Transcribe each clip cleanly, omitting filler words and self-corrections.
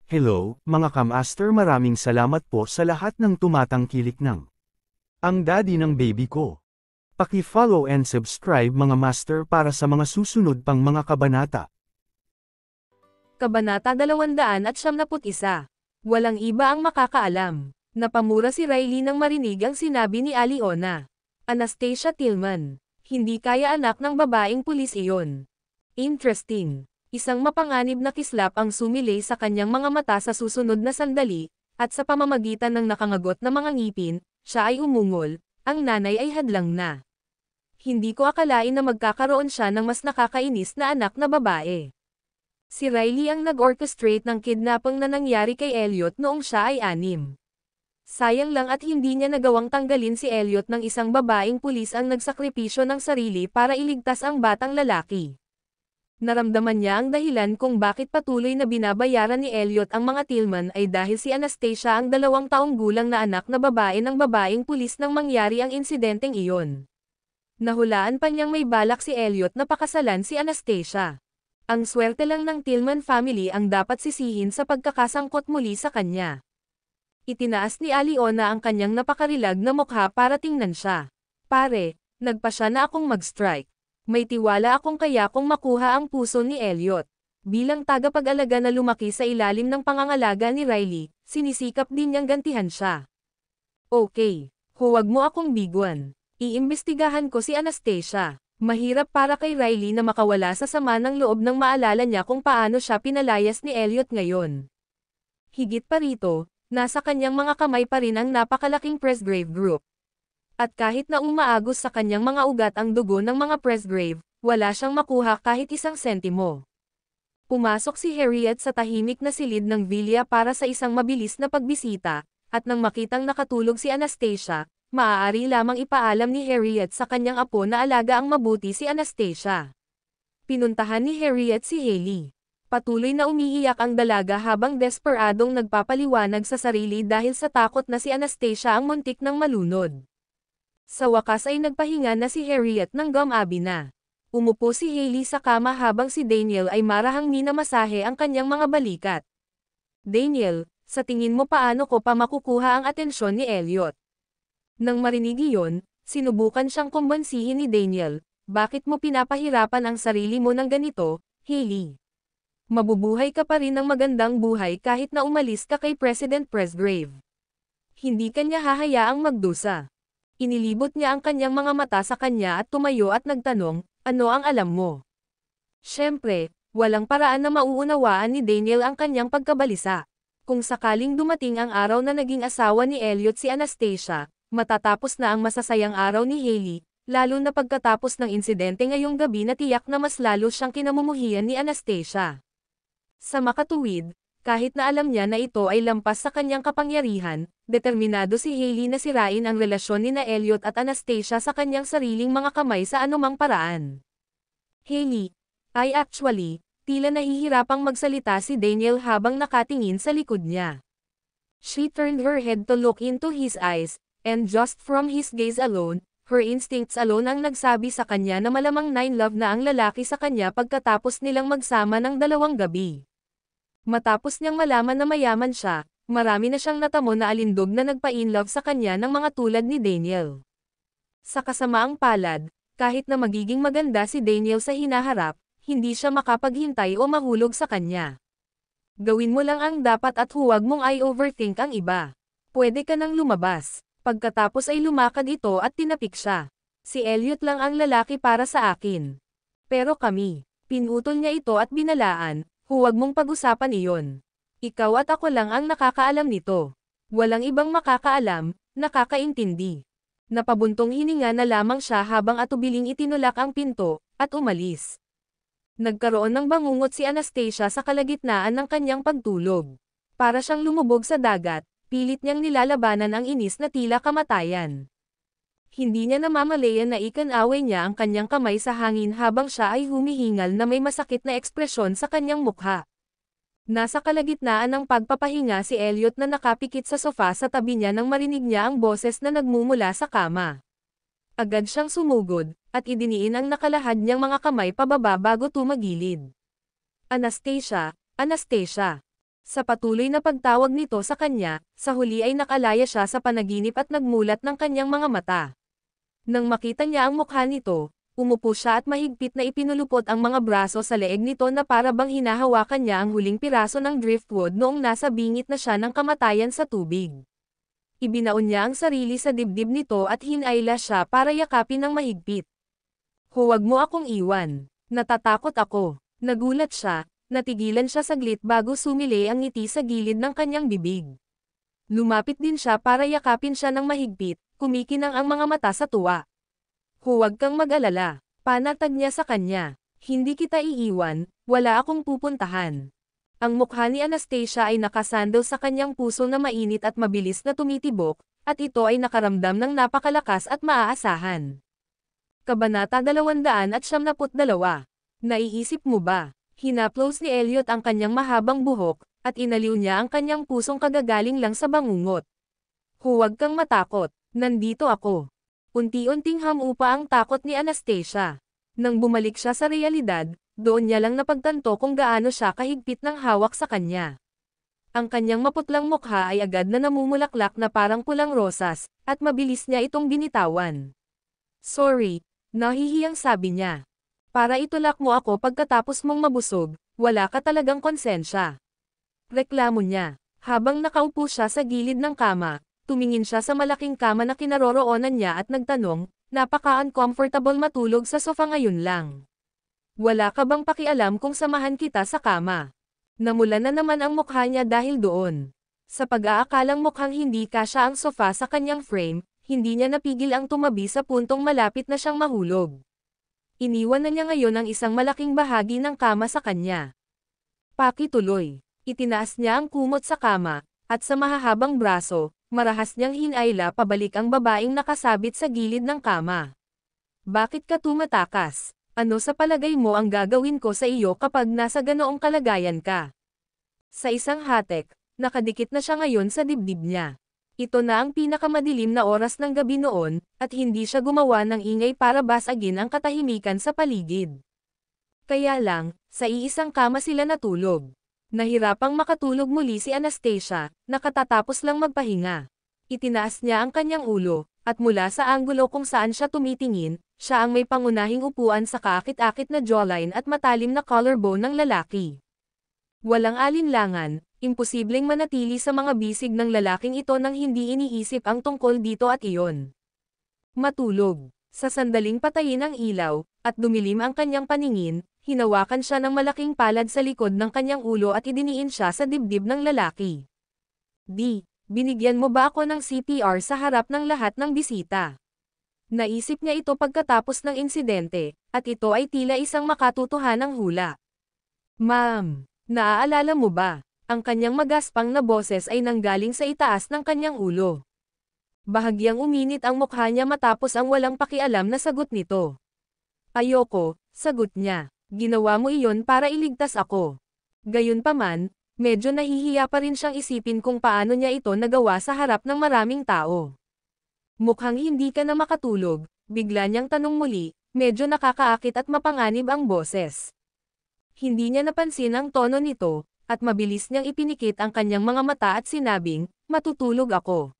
Hello, mga kamaster, maraming salamat po sa lahat ng tumatangkilik ng ang daddy ng baby ko. Paki-follow and subscribe mga master para sa mga susunod pang mga kabanata. Kabanata 271. Walang iba ang makakaalam. Napamura si Riley nang marinig ang sinabi ni Aliona. Anastasia Tillman. Hindi kaya anak ng babaeng pulis iyon. Interesting. Isang mapanganib na kislap ang sumilay sa kanyang mga mata sa susunod na sandali, at sa pamamagitan ng nakangagot na mga ngipin, siya ay umungol, ang nanay ay hadlang na. Hindi ko akalain na magkakaroon siya ng mas nakakainis na anak na babae. Si Riley ang nag-orchestrate ng kidnapping na nangyari kay Elliot noong siya ay 6. Sayang lang at hindi niya nagawang tanggalin si Elliot ng isang babaeng pulis ang nagsakripisyo ng sarili para iligtas ang batang lalaki. Naramdaman niya ang dahilan kung bakit patuloy na binabayaran ni Elliot ang mga Tillman ay dahil si Anastasia ang 2 taong gulang na anak na babae ng babaeng pulis nang mangyari ang insidenteng iyon. Nahulaan pa niyang may balak si Elliot na pakasalan si Anastasia. Ang swerte lang ng Tillman family ang dapat sisihin sa pagkakasangkot muli sa kanya. Itinaas ni Aliona ang kanyang napakarilag na mukha para tingnan siya. Pare, nagpa siya na akong mag-strike. May tiwala akong kaya kung makuha ang puso ni Elliot. Bilang tagapag-alaga na lumaki sa ilalim ng pangangalaga ni Riley, sinisikap din niyang gantihan siya. Okay, huwag mo akong biguan. Iimbestigahan ko si Anastasia. Mahirap para kay Riley na makawala sa sama ng loob nang maalala niya kung paano siya pinalayas ni Elliot ngayon. Higit pa rito, nasa kanyang mga kamay pa rin ang napakalaking Presgrave Group. At kahit na umaagos sa kanyang mga ugat ang dugo ng mga Presgrave, wala siyang makuha kahit isang sentimo. Pumasok si Harriet sa tahimik na silid ng villa para sa isang mabilis na pagbisita, at nang makitang nakatulog si Anastasia, maaari lamang ipaalam ni Harriet sa kanyang apo na alaga ang mabuti si Anastasia. Pinuntahan ni Harriet si Haley. Patuloy na umiiyak ang dalaga habang desperadong nagpapaliwanag sa sarili dahil sa takot na si Anastasia ang muntik ng malunod. Sa wakas ay nagpahinga na si Harriet ng gumabi na. Umupo si Haley sa kama habang si Daniel ay marahang minamasahe ang kanyang mga balikat. Daniel, sa tingin mo paano ko pa makukuha ang atensyon ni Elliot? Nang marinig iyon, sinubukan siyang kumbansihin ni Daniel, bakit mo pinapahirapan ang sarili mo ng ganito, Haley? Mabubuhay ka pa rin ng magandang buhay kahit na umalis ka kay President Presgrave. Hindi kanya hahayaang magdusa. Inilibot niya ang kanyang mga mata sa kanya at tumayo at nagtanong, ano ang alam mo? Siyempre, walang paraan na mauunawaan ni Daniel ang kanyang pagkabalisa. Kung sakaling dumating ang araw na naging asawa ni Elliot si Anastasia, matatapos na ang masasayang araw ni Haley, lalo na pagkatapos ng insidente ngayong gabi na tiyak na mas lalo siyang kinamumuhian ni Anastasia. Sa makatuwid, kahit na alam niya na ito ay lampas sa kanyang kapangyarihan, determinado si Haley na sirain ang relasyon nina Elliot at Anastasia sa kanyang sariling mga kamay sa anumang paraan. Haley, tila nahihirapang magsalita si Daniel habang nakatingin sa likod niya. She turned her head to look into his eyes, and just from his gaze alone, her instincts alone ang nagsabi sa kanya na malamang love na ang lalaki sa kanya pagkatapos nilang magsama ng 2 gabi. Matapos niyang malaman na mayaman siya, marami na siyang natamo na alindog na nagpa-inlove sa kanya ng mga tulad ni Daniel. Sa kasamaang palad, kahit na magiging maganda si Daniel sa hinaharap, hindi siya makapaghintay o mahulog sa kanya. Gawin mo lang ang dapat at huwag mong i-overthink ang iba. Pwede ka nang lumabas. Pagkatapos ay lumakad ito at tinapik siya. Si Elliot lang ang lalaki para sa akin. Pero kami, pinutol niya ito at binalaan, huwag mong pag-usapan iyon. Ikaw at ako lang ang nakakaalam nito. Walang ibang makakaalam, nakakaintindi. Napabuntong hininga na lamang siya habang atubiling itinulak ang pinto, at umalis. Nagkaroon ng bangungot si Anastasia sa kalagitnaan ng kanyang pagtulog. Para siyang lumubog sa dagat, pilit niyang nilalabanan ang inis na tila kamatayan. Hindi niya namamalayan na ikinaway niya ang kanyang kamay sa hangin habang siya ay humihingal na may masakit na ekspresyon sa kanyang mukha. Nasa kalagitnaan ng pagpapahinga si Elliot na nakapikit sa sofa sa tabi niya nang marinig niya ang boses na nagmumula sa kama. Agad siyang sumugod, at idiniin ang nakalahad niyang mga kamay pababa bago tumagilid. Anastasia, Anastasia. Sa patuloy na pagtawag nito sa kanya, sa huli ay nakalaya siya sa panaginip at nagmulat ng kanyang mga mata. Nang makita niya ang mukha nito, umupo siya at mahigpit na ipinulupot ang mga braso sa leeg nito na para bang hinahawakan niya ang huling piraso ng driftwood noong nasa bingit na siya ng kamatayan sa tubig. Ibinaon niya ang sarili sa dibdib nito at hinayla siya para yakapin ng mahigpit. Huwag mo akong iwan. Natatakot ako. Nagulat siya. Natigilan siya saglit bago sumili ang ngiti sa gilid ng kanyang bibig. Lumapit din siya para yakapin siya ng mahigpit, kumikinang ang mga mata sa tuwa. Huwag kang mag-alala, panatag niya sa kanya. Hindi kita iiwan, wala akong pupuntahan. Ang mukha ni Anastasia ay nakasandal sa kanyang puso na mainit at mabilis na tumitibok, at ito ay nakaramdam ng napakalakas at maaasahan. Kabanata 272. Naiisip mo ba? Hinaplos ni Elliot ang kanyang mahabang buhok, at inaliw niya ang kanyang pusong kagagaling lang sa bangungot. Huwag kang matakot, nandito ako. Unti-unting hamupa ang takot ni Anastasia. Nang bumalik siya sa realidad, doon niya lang napagtanto kung gaano siya kahigpit ng hawak sa kanya. Ang kanyang maputlang mukha ay agad na namumulaklak na parang pulang rosas, at mabilis niya itong binitawan. Sorry, nahihiyang sabi niya. Para itulak mo ako pagkatapos mong mabusog, wala ka talagang konsensya. Reklamo niya. Habang nakaupo siya sa gilid ng kama, tumingin siya sa malaking kama na kinaroroonan niya at nagtanong, napaka-uncomfortable matulog sa sofa ngayon lang. Wala ka bang pakialam kung samahan kita sa kama? Namula na naman ang mukha niya dahil doon. Sa pag-aakalang mukhang hindi kasya ang sofa sa kanyang frame, hindi niya napigil ang tumabi sa puntong malapit na siyang mahulog. Iniwan na niya ngayon ang isang malaking bahagi ng kama sa kanya. Pakituloy. Itinaas niya ang kumot sa kama, at sa mahahabang braso, marahas niyang hinayla pabalik ang babaeng nakasabit sa gilid ng kama. Bakit ka tumatakas? Ano sa palagay mo ang gagawin ko sa iyo kapag nasa ganoong kalagayan ka? Sa isang hatek, nakadikit na siya ngayon sa dibdib niya. Ito na ang pinakamadilim na oras ng gabi noon, at hindi siya gumawa ng ingay para basagin ang katahimikan sa paligid. Kaya lang, sa iisang kama sila natulog. Nahirapang makatulog muli si Anastasia, nakatatapos lang magpahinga. Itinaas niya ang kanyang ulo, at mula sa anggulo kung saan siya tumitingin, siya ang may pangunahing upuan sa kaakit-akit na jawline at matalim na collarbone ng lalaki. Walang alinlangan, imposibleng manatili sa mga bisig ng lalaking ito nang hindi iniisip ang tungkol dito at iyon. Matulog. Sa sandaling patayin ang ilaw, at dumilim ang kanyang paningin, hinawakan siya ng malaking palad sa likod ng kanyang ulo at idiniin siya sa dibdib ng lalaki. Binigyan mo ba ako ng CPR sa harap ng lahat ng bisita? Naisip niya ito pagkatapos ng insidente, at ito ay tila isang makatutuhanang hula. Ma'am, naaalala mo ba? Ang kanyang magaspang na boses ay nanggaling sa itaas ng kanyang ulo. Bahagyang uminit ang mukha niya matapos ang walang pakialam na sagot nito. Ayoko, sagot niya. Ginawa mo iyon para iligtas ako. Gayunpaman, medyo nahihiya pa rin siyang isipin kung paano niya ito nagawa sa harap ng maraming tao. Mukhang hindi ka na makatulog, bigla niyang tanong muli, medyo nakakaakit at mapanganib ang boses. Hindi niya napansin ang tono nito, at mabilis niyang ipinikit ang kanyang mga mata at sinabing, matutulog ako.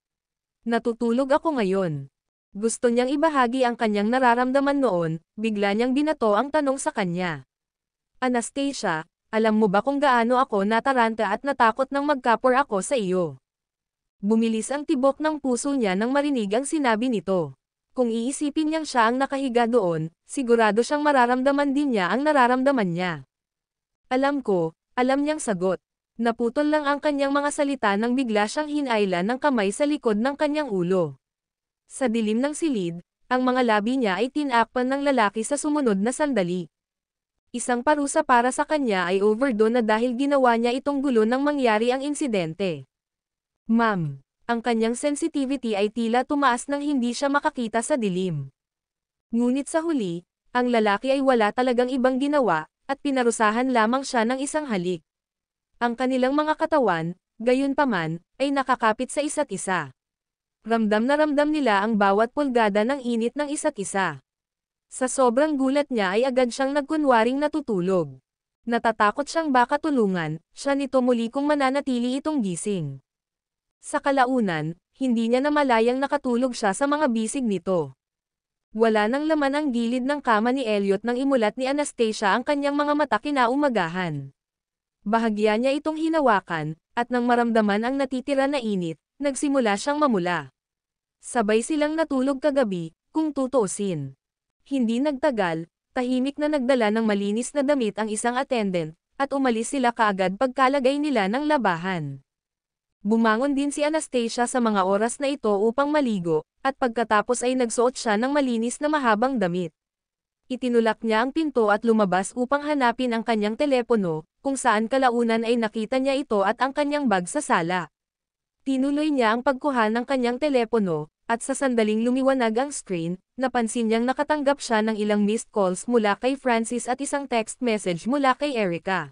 Natutulog ako ngayon. Gusto niyang ibahagi ang kanyang nararamdaman noon, bigla niyang binato ang tanong sa kanya. Anastasia, alam mo ba kung gaano ako nataranta at natakot nang magkapor ako sa iyo? Bumilis ang tibok ng puso niya nang marinig ang sinabi nito. Kung iisipin niyang siya ang nakahiga doon, sigurado siyang mararamdaman din niya ang nararamdaman niya. Alam ko, alam niyang sagot. Naputol lang ang kanyang mga salita nang bigla siyang hinayla ng kamay sa likod ng kanyang ulo. Sa dilim ng silid, ang mga labi niya ay tinakpan ng lalaki sa sumunod na sandali. Isang parusa para sa kanya ay overdone na dahil ginawa niya itong gulo nang mangyari ang insidente. Ma'am, ang kanyang sensitivity ay tila tumaas nang hindi siya makakita sa dilim. Ngunit sa huli, ang lalaki ay wala talagang ibang ginawa, at pinarusahan lamang siya ng isang halik. Ang kanilang mga katawan, gayunpaman, ay nakakapit sa isa't isa. Ramdam na ramdam nila ang bawat pulgada ng init ng isa't isa. Sa sobrang gulat niya ay agad siyang nagkunwaring natutulog. Natatakot siyang baka tulungan, siya nito muli kung mananatili itong gising. Sa kalaunan, hindi niya namalayang nakatulog siya sa mga bisig nito. Wala nang laman ang gilid ng kama ni Elliot nang imulat ni Anastasia ang kanyang mga mata kinaumagahan. Bahagya niya itong hinawakan, at nang maramdaman ang natitira na init, nagsimula siyang mamula. Sabay silang natulog kagabi, kung tutuusin. Hindi nagtagal, tahimik na nagdala ng malinis na damit ang isang attendant, at umalis sila kaagad pagkalagay nila ng labahan. Bumangon din si Anastasia sa mga oras na ito upang maligo, at pagkatapos ay nagsuot siya ng malinis na mahabang damit. Itinulak niya ang pinto at lumabas upang hanapin ang kanyang telepono, kung saan kalaunan ay nakita niya ito at ang kanyang bag sa sala. Tinuloy niya ang pagkuha ng kanyang telepono, at sa sandaling lumiwanag ang screen, napansin niyang nakatanggap siya ng ilang missed calls mula kay Francis at isang text message mula kay Erica.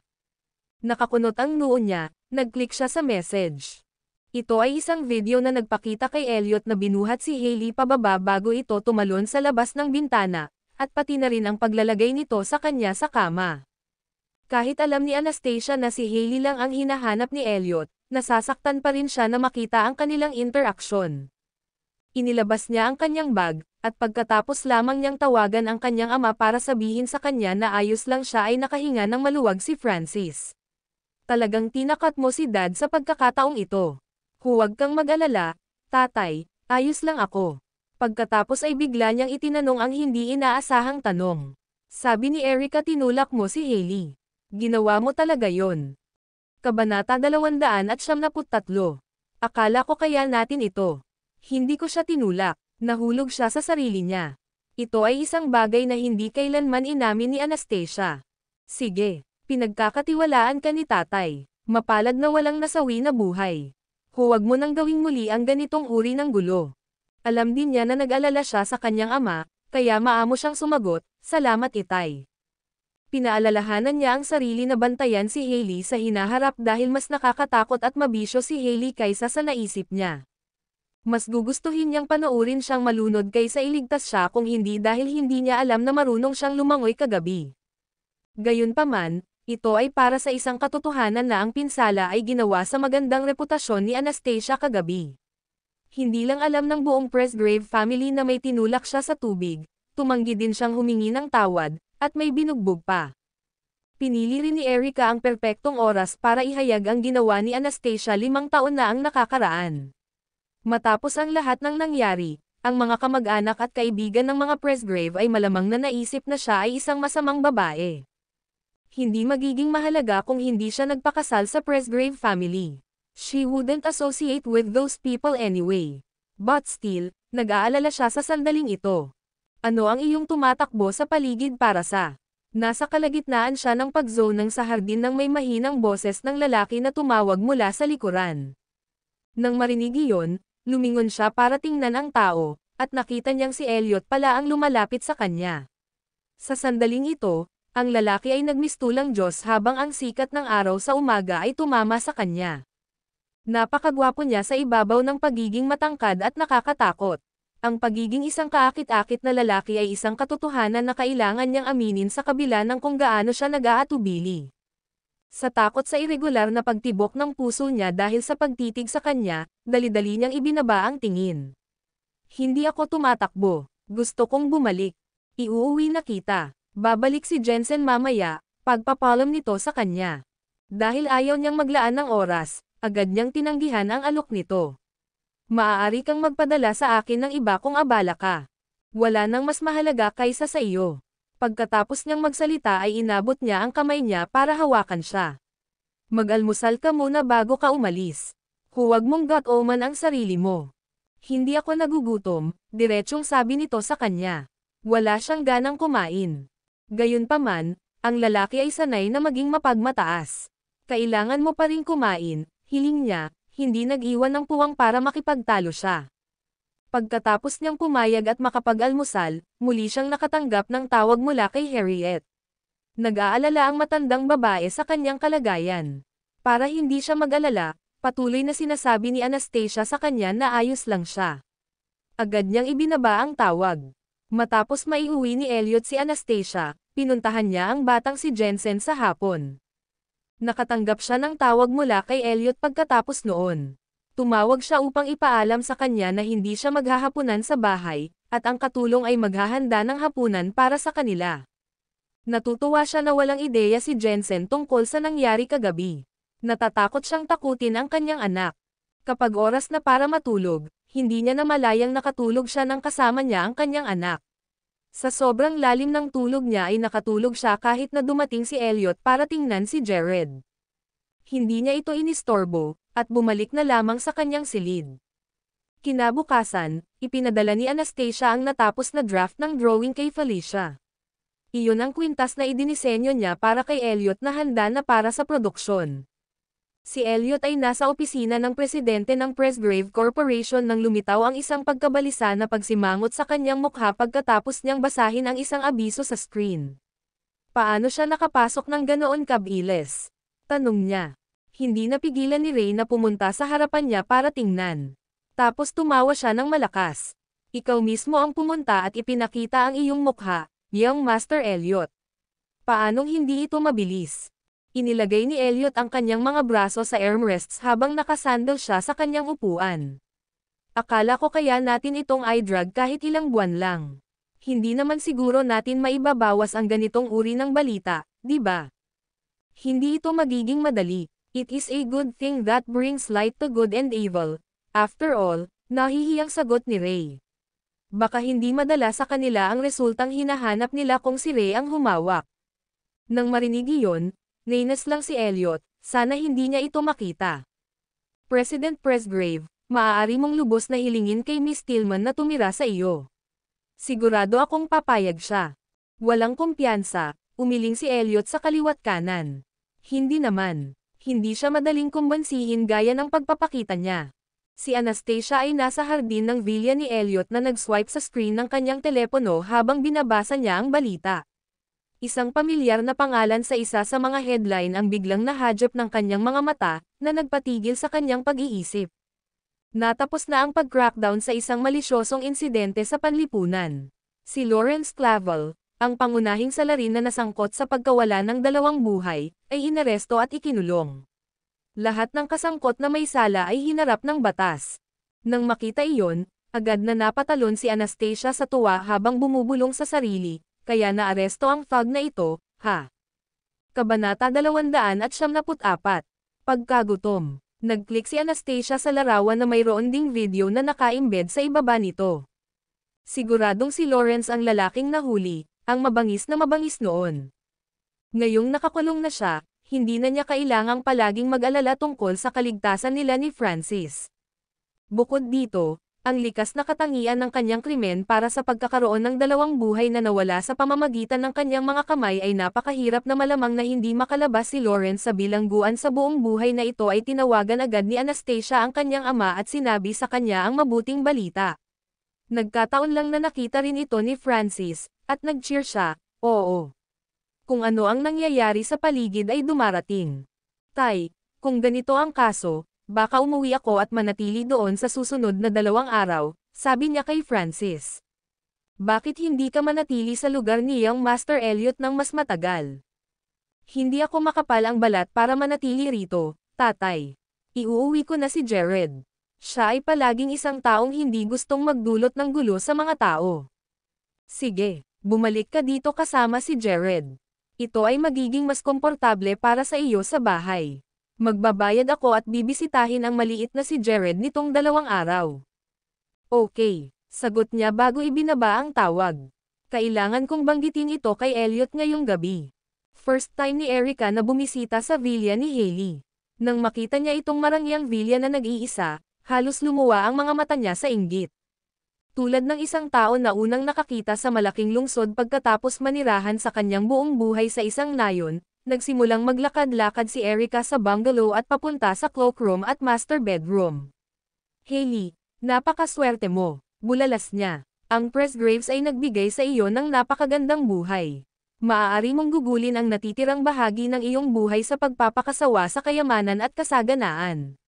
Nakakunot ang noo niya, nag-click siya sa message. Ito ay isang video na nagpakita kay Elliot na binuhat si Hailey pababa bago ito tumalon sa labas ng bintana, at pati na rin ang paglalagay nito sa kanya sa kama. Kahit alam ni Anastasia na si Hailey lang ang hinahanap ni Elliot, nasasaktan pa rin siya na makita ang kanilang interaksyon. Inilabas niya ang kanyang bag, at pagkatapos lamang niyang tawagan ang kanyang ama para sabihin sa kanya na ayos lang siya ay nakahinga ng maluwag si Francis. Talagang tinakat mo si Dad sa pagkakataong ito. Huwag kang mag-alala, tatay, ayos lang ako. Pagkatapos ay bigla niyang itinanong ang hindi inaasahang tanong. Sabi ni Erica, tinulak mo si Hailey. Ginawa mo talaga yon. Kabanata 273. Akala ko kaya natin ito. Hindi ko siya tinulak, nahulog siya sa sarili niya. Ito ay isang bagay na hindi kailanman inamin ni Anastasia. Sige, pinagkakatiwalaan ka ni tatay. Mapalad na walang nasawi na buhay. Huwag mo nang gawing muli ang ganitong uri ng gulo. Alam din niya na nag-alala siya sa kanyang ama, kaya maamo siyang sumagot, salamat itay. Pinaalalahanan niya ang sarili na bantayan si Hailey sa hinaharap dahil mas nakakatakot at mabisyo si Hailey kaysa sa naisip niya. Mas gugustuhin niyang panoorin siyang malunod kaysa iligtas siya kung hindi dahil hindi niya alam na marunong siyang lumangoy kagabi. Gayunpaman, ito ay para sa isang katotohanan na ang pinsala ay ginawa sa magandang reputasyon ni Anastasia kagabi. Hindi lang alam ng buong Presgrave family na may tinulak siya sa tubig, tumanggi din siyang humingi ng tawad, at may binugbog pa. Pinili rin ni Erica ang perpektong oras para ihayag ang ginawa ni Anastasia 5 taon na ang nakakaraan. Matapos ang lahat ng nangyari, ang mga kamag-anak at kaibigan ng mga Presgrave ay malamang na naisip na siya ay isang masamang babae. Hindi magiging mahalaga kung hindi siya nagpakasal sa Presgrave family. She wouldn't associate with those people anyway. But still, nag-aalala siya sa sandaling ito. Ano ang iyong tumatakbo sa paligid para sa? Nasa kalagitnaan siya ng pag-zonang sa hardin nang may mahinang boses ng lalaki na tumawag mula sa likuran. Nang marinig iyon, lumingon siya para tingnan ang tao, at nakita niyang si Elliot pala ang lumalapit sa kanya. Sa sandaling ito, ang lalaki ay nagmistulang Diyos habang ang sikat ng araw sa umaga ay tumama sa kanya. Napakagwapo niya sa ibabaw ng pagiging matangkad at nakakatakot. Ang pagiging isang kaakit-akit na lalaki ay isang katotohanan na kailangan niyang aminin sa kabila ng kung gaano siya nag-aatubili. Sa takot sa irregular na pagtibok ng puso niya dahil sa pagtitig sa kanya, dali-dali niyang ibinaba ang tingin. Hindi ako tumatakbo. Gusto kong bumalik. Iuuwi na kita. Babalik si Jensen mamaya, pagpapalam nito sa kanya. Dahil ayaw niyang maglaan ng oras, agad niyang tinanggihan ang alok nito. Maaari kang magpadala sa akin ng iba kung abala ka. Wala nang mas mahalaga kaysa sa iyo. Pagkatapos niyang magsalita ay inabot niya ang kamay niya para hawakan siya. Mag-almusal ka muna bago ka umalis. Huwag mong gut-oman ang sarili mo. Hindi ako nagugutom, diretsyong sabi nito sa kanya. Wala siyang ganang kumain. Gayunpaman, ang lalaki ay sanay na maging mapagmataas. Kailangan mo pa rin kumain, hiling niya, hindi nag-iwan ng puwang para makipagtalo siya. Pagkatapos niyang pumayag at makapag-almusal, muli siyang nakatanggap ng tawag mula kay Harriet. Nag-aalala ang matandang babae sa kanyang kalagayan. Para hindi siya mag-alala, patuloy na sinasabi ni Anastasia sa kanya na ayos lang siya. Agad niyang ibinaba ang tawag. Matapos maiuwi ni Elliot si Anastasia, pinuntahan niya ang batang si Jensen sa hapon. Nakatanggap siya ng tawag mula kay Elliot pagkatapos noon. Tumawag siya upang ipaalam sa kanya na hindi siya maghahapunan sa bahay, at ang katulong ay maghahanda ng hapunan para sa kanila. Natutuwa siya na walang ideya si Jensen tungkol sa nangyari kagabi. Natatakot siyang takutin ang kanyang anak. Kapag oras na para matulog, hindi niya namalayang nakatulog siya nang kasama niya ang kanyang anak. Sa sobrang lalim ng tulog niya ay nakatulog siya kahit na dumating si Elliot para tingnan si Jared. Hindi niya ito inistorbo, at bumalik na lamang sa kanyang silid. Kinabukasan, ipinadala ni Anastasia ang natapos na draft ng drawing kay Felicia. Iyon ang kwintas na idinisenyo niya para kay Elliot na handa na para sa produksyon. Si Elliot ay nasa opisina ng presidente ng Presgrave Corporation nang lumitaw ang isang pagkabalisa na pagsimangot sa kanyang mukha pagkatapos niyang basahin ang isang abiso sa screen. Paano siya nakapasok ng ganoon kabilis? Tanong niya. Hindi napigilan ni Ray na pumunta sa harapan niya para tingnan. Tapos tumawa siya ng malakas. Ikaw mismo ang pumunta at ipinakita ang iyong mukha, Young Master Elliot. Paanong hindi ito mabilis? Inilagay ni Elliot ang kanyang mga braso sa armrests habang nakasandal siya sa kanyang upuan. Akala ko kaya natin itong i-drag kahit ilang buwan lang. Hindi naman siguro natin maibabawas ang ganitong uri ng balita, di ba? Hindi ito magiging madali. It is a good thing that brings light to good and evil. After all, nahihiyang sagot ni Ray. Baka hindi madala sa kanila ang resultang hinahanap nila kung si Ray ang humawak. Nang marinig iyon, nainis lang si Elliot, sana hindi niya ito makita. President Presgrave, maaari mong lubos na hilingin kay Miss Tillman na tumira sa iyo. Sigurado akong papayag siya. Walang kumpiyansa, umiling si Elliot sa kaliwat kanan. Hindi naman. Hindi siya madaling kumbansihin gaya ng pagpapakita niya. Si Anastasia ay nasa hardin ng villa ni Elliot na nag-swipe sa screen ng kanyang telepono habang binabasa niya ang balita. Isang pamilyar na pangalan sa isa sa mga headline ang biglang nahadjap ng kanyang mga mata, na nagpatigil sa kanyang pag-iisip. Natapos na ang pag-crackdown sa isang malisyosong insidente sa panlipunan. Si Lawrence Clavel, ang pangunahing salarin na nasangkot sa pagkawala ng 2 buhay, ay inaresto at ikinulong. Lahat ng kasangkot na may sala ay hinarap ng batas. Nang makita iyon, agad na napatalon si Anastasia sa tuwa habang bumubulong sa sarili, kaya naaresto ang thug na ito, ha? Kabanata 274. Pagkagutom. Nag-click si Anastasia sa larawan na mayroon ding video na naka-embed sa ibaba nito. Siguradong si Lawrence ang lalaking nahuli, ang mabangis na mabangis noon. Ngayong nakakulong na siya, hindi na niya kailangang palaging mag-alala tungkol sa kaligtasan nila ni Francis. Bukod dito, ang likas na katangian ng kanyang krimen para sa pagkakaroon ng 2 buhay na nawala sa pamamagitan ng kanyang mga kamay ay napakahirap na malamang na hindi makalabas si Lawrence sa bilangguan sa buong buhay na ito ay tinawagan agad ni Anastasia ang kanyang ama at sinabi sa kanya ang mabuting balita. Nagkataon lang na nakita rin ito ni Francis, at nag-cheer siya, oo. Kung ano ang nangyayari sa paligid ay dumarating. Tay, kung ganito ang kaso, baka umuwi ako at manatili doon sa susunod na 2 araw, sabi niya kay Francis. Bakit hindi ka manatili sa lugar ni Young Master Elliot ng mas matagal? Hindi ako makapal ang balat para manatili rito, tatay. Iuuwi ko na si Jared. Siya ay palaging isang taong hindi gustong magdulot ng gulo sa mga tao. Sige, bumalik ka dito kasama si Jared. Ito ay magiging mas komportable para sa iyo sa bahay. Magbabayad ako at bibisitahin ang maliit na si Jared nitong 2 araw. Okay, sagot niya bago ibinaba ang tawag. Kailangan kong banggitin ito kay Elliot ngayong gabi. First time ni Erica na bumisita sa villa ni Hailey. Nang makita niya itong marangyang villa na nag-iisa, halos lumuwa ang mga mata niya sa inggit. Tulad ng isang tao na unang nakakita sa malaking lungsod pagkatapos manirahan sa kanyang buong buhay sa isang nayon, nagsimulang maglakad-lakad si Erica sa bungalow at papunta sa cloakroom at master bedroom. Hailey, napakaswerte mo, bulalas niya. Ang Presgraves ay nagbigay sa iyo ng napakagandang buhay. Maaari mong gugulin ang natitirang bahagi ng iyong buhay sa pagpapakasawa sa kayamanan at kasaganaan.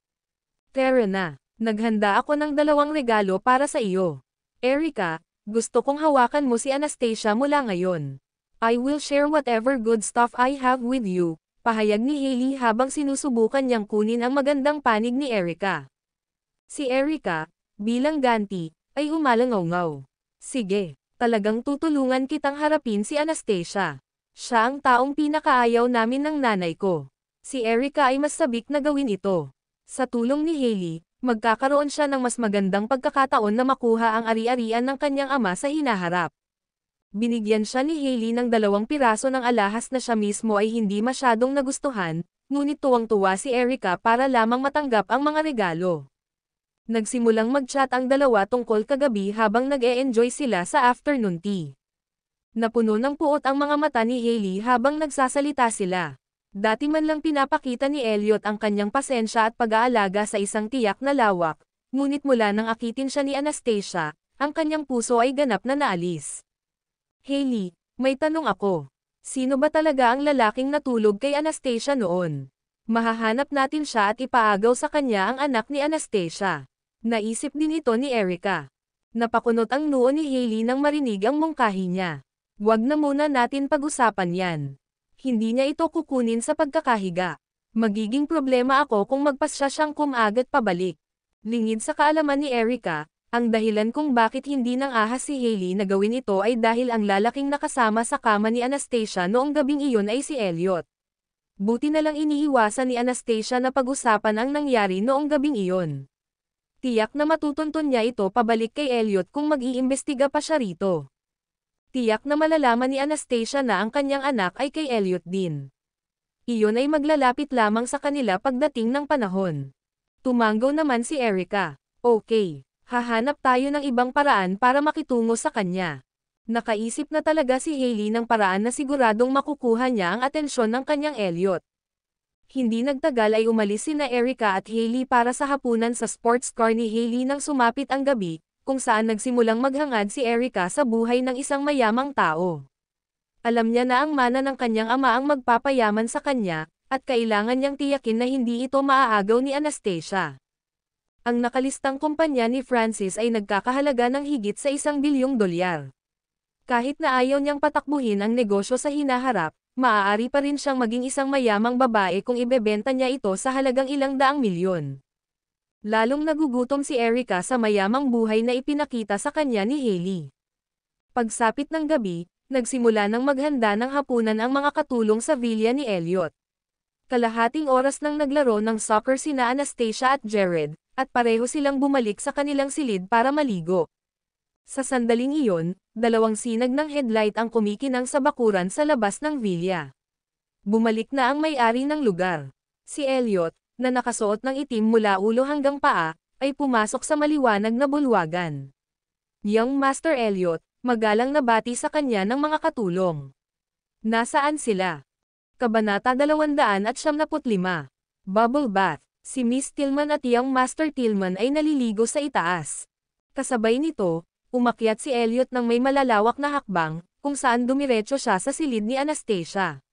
Tara na, naghanda ako ng 2 regalo para sa iyo. Erica, gusto kong hawakan mo si Anastasia mula ngayon. I will share whatever good stuff I have with you, pahayag ni Hailey habang sinusubukan niyang kunin ang magandang panig ni Erica. Si Erica, bilang ganti, ay umalangaw-ngaw. Sige, talagang tutulungan kitang harapin si Anastasia. Siya ang taong pinakaayaw namin ng nanay ko. Si Erica ay mas sabik na gawin ito. Sa tulong ni Hailey, magkakaroon siya ng mas magandang pagkakataon na makuha ang ari-arian ng kanyang ama sa hinaharap. Binigyan siya ni Hailey ng 2 piraso ng alahas na siya mismo ay hindi masyadong nagustuhan, ngunit tuwang-tuwa si Erica para lamang matanggap ang mga regalo. Nagsimulang mag-chat ang dalawa tungkol kagabi habang nag-e-enjoy sila sa afternoon tea. Napuno ng puot ang mga mata ni Hailey habang nagsasalita sila. Dati man lang pinapakita ni Elliot ang kanyang pasensya at pag-aalaga sa isang tiyak na lawak, ngunit mula nang akitin siya ni Anastasia, ang kanyang puso ay ganap na naalis. Hailey, may tanong ako. Sino ba talaga ang lalaking natulog kay Anastasia noon? Mahahanap natin siya at ipaagaw sa kanya ang anak ni Anastasia. Naisip din ito ni Erica. Napakunot ang noo ni Hailey nang marinig ang mungkahi niya. Wag na muna natin pag-usapan yan. Hindi niya ito kukunin sa pagkakahiga. Magiging problema ako kung magpasya siyang kumagat pabalik. Lingid sa kaalaman ni Erica, ang dahilan kung bakit hindi nang ahas si Hailey na gawin ito ay dahil ang lalaking nakasama sa kama ni Anastasia noong gabing iyon ay si Elliot. Buti na lang iniiwasan ni Anastasia na pag-usapan ang nangyari noong gabing iyon. Tiyak na matutuntun niya ito pabalik kay Elliot kung mag-iimbestiga pa siya rito. Tiyak na malalaman ni Anastasia na ang kanyang anak ay kay Elliot din. Iyon ay maglalapit lamang sa kanila pagdating ng panahon. Tumanggaw naman si Erica. Okay. Hahanap tayo ng ibang paraan para makitungo sa kanya. Nakaisip na talaga si Hailey ng paraan na siguradong makukuha niya ang atensyon ng kanyang Elliot. Hindi nagtagal ay umalis sina Erica at Hailey para sa hapunan sa sports car ni Hailey nang sumapit ang gabi, kung saan nagsimulang maghangad si Erica sa buhay ng isang mayamang tao. Alam niya na ang mana ng kanyang ama ang magpapayaman sa kanya, at kailangan niyang tiyakin na hindi ito maaagaw ni Anastasia. Ang nakalistang kumpanya ni Francis ay nagkakahalaga ng higit sa $1 bilyong. Kahit na ayaw niyang patakbuhin ang negosyo sa hinaharap, maaari pa rin siyang maging isang mayamang babae kung ibebenta niya ito sa halagang ilang daang milyon. Lalong nagugutom si Erica sa mayamang buhay na ipinakita sa kanya ni Hailey. Pagsapit ng gabi, nagsimula ng maghanda ng hapunan ang mga katulong sa villa ni Elliot. Kalahating oras nang naglaro ng soccer sina Anastasia at Jared, at pareho silang bumalik sa kanilang silid para maligo. Sa sandaling iyon, 2 sinag ng headlight ang kumikinang sa bakuran sa labas ng villa. Bumalik na ang may-ari ng lugar. Si Elliot, na nakasuot ng itim mula ulo hanggang paa, ay pumasok sa maliwanag na bulwagan. Young Master Elliot, magalang na bati sa kanya ng mga katulong. Nasaan sila? Kabanata 275. Bubble Bath. Si Miss Tillman at Young Master Tillman ay naliligo sa itaas. Kasabay nito, umakyat si Elliot ng may malalawak na hakbang, kung saan dumiretso siya sa silid ni Anastasia.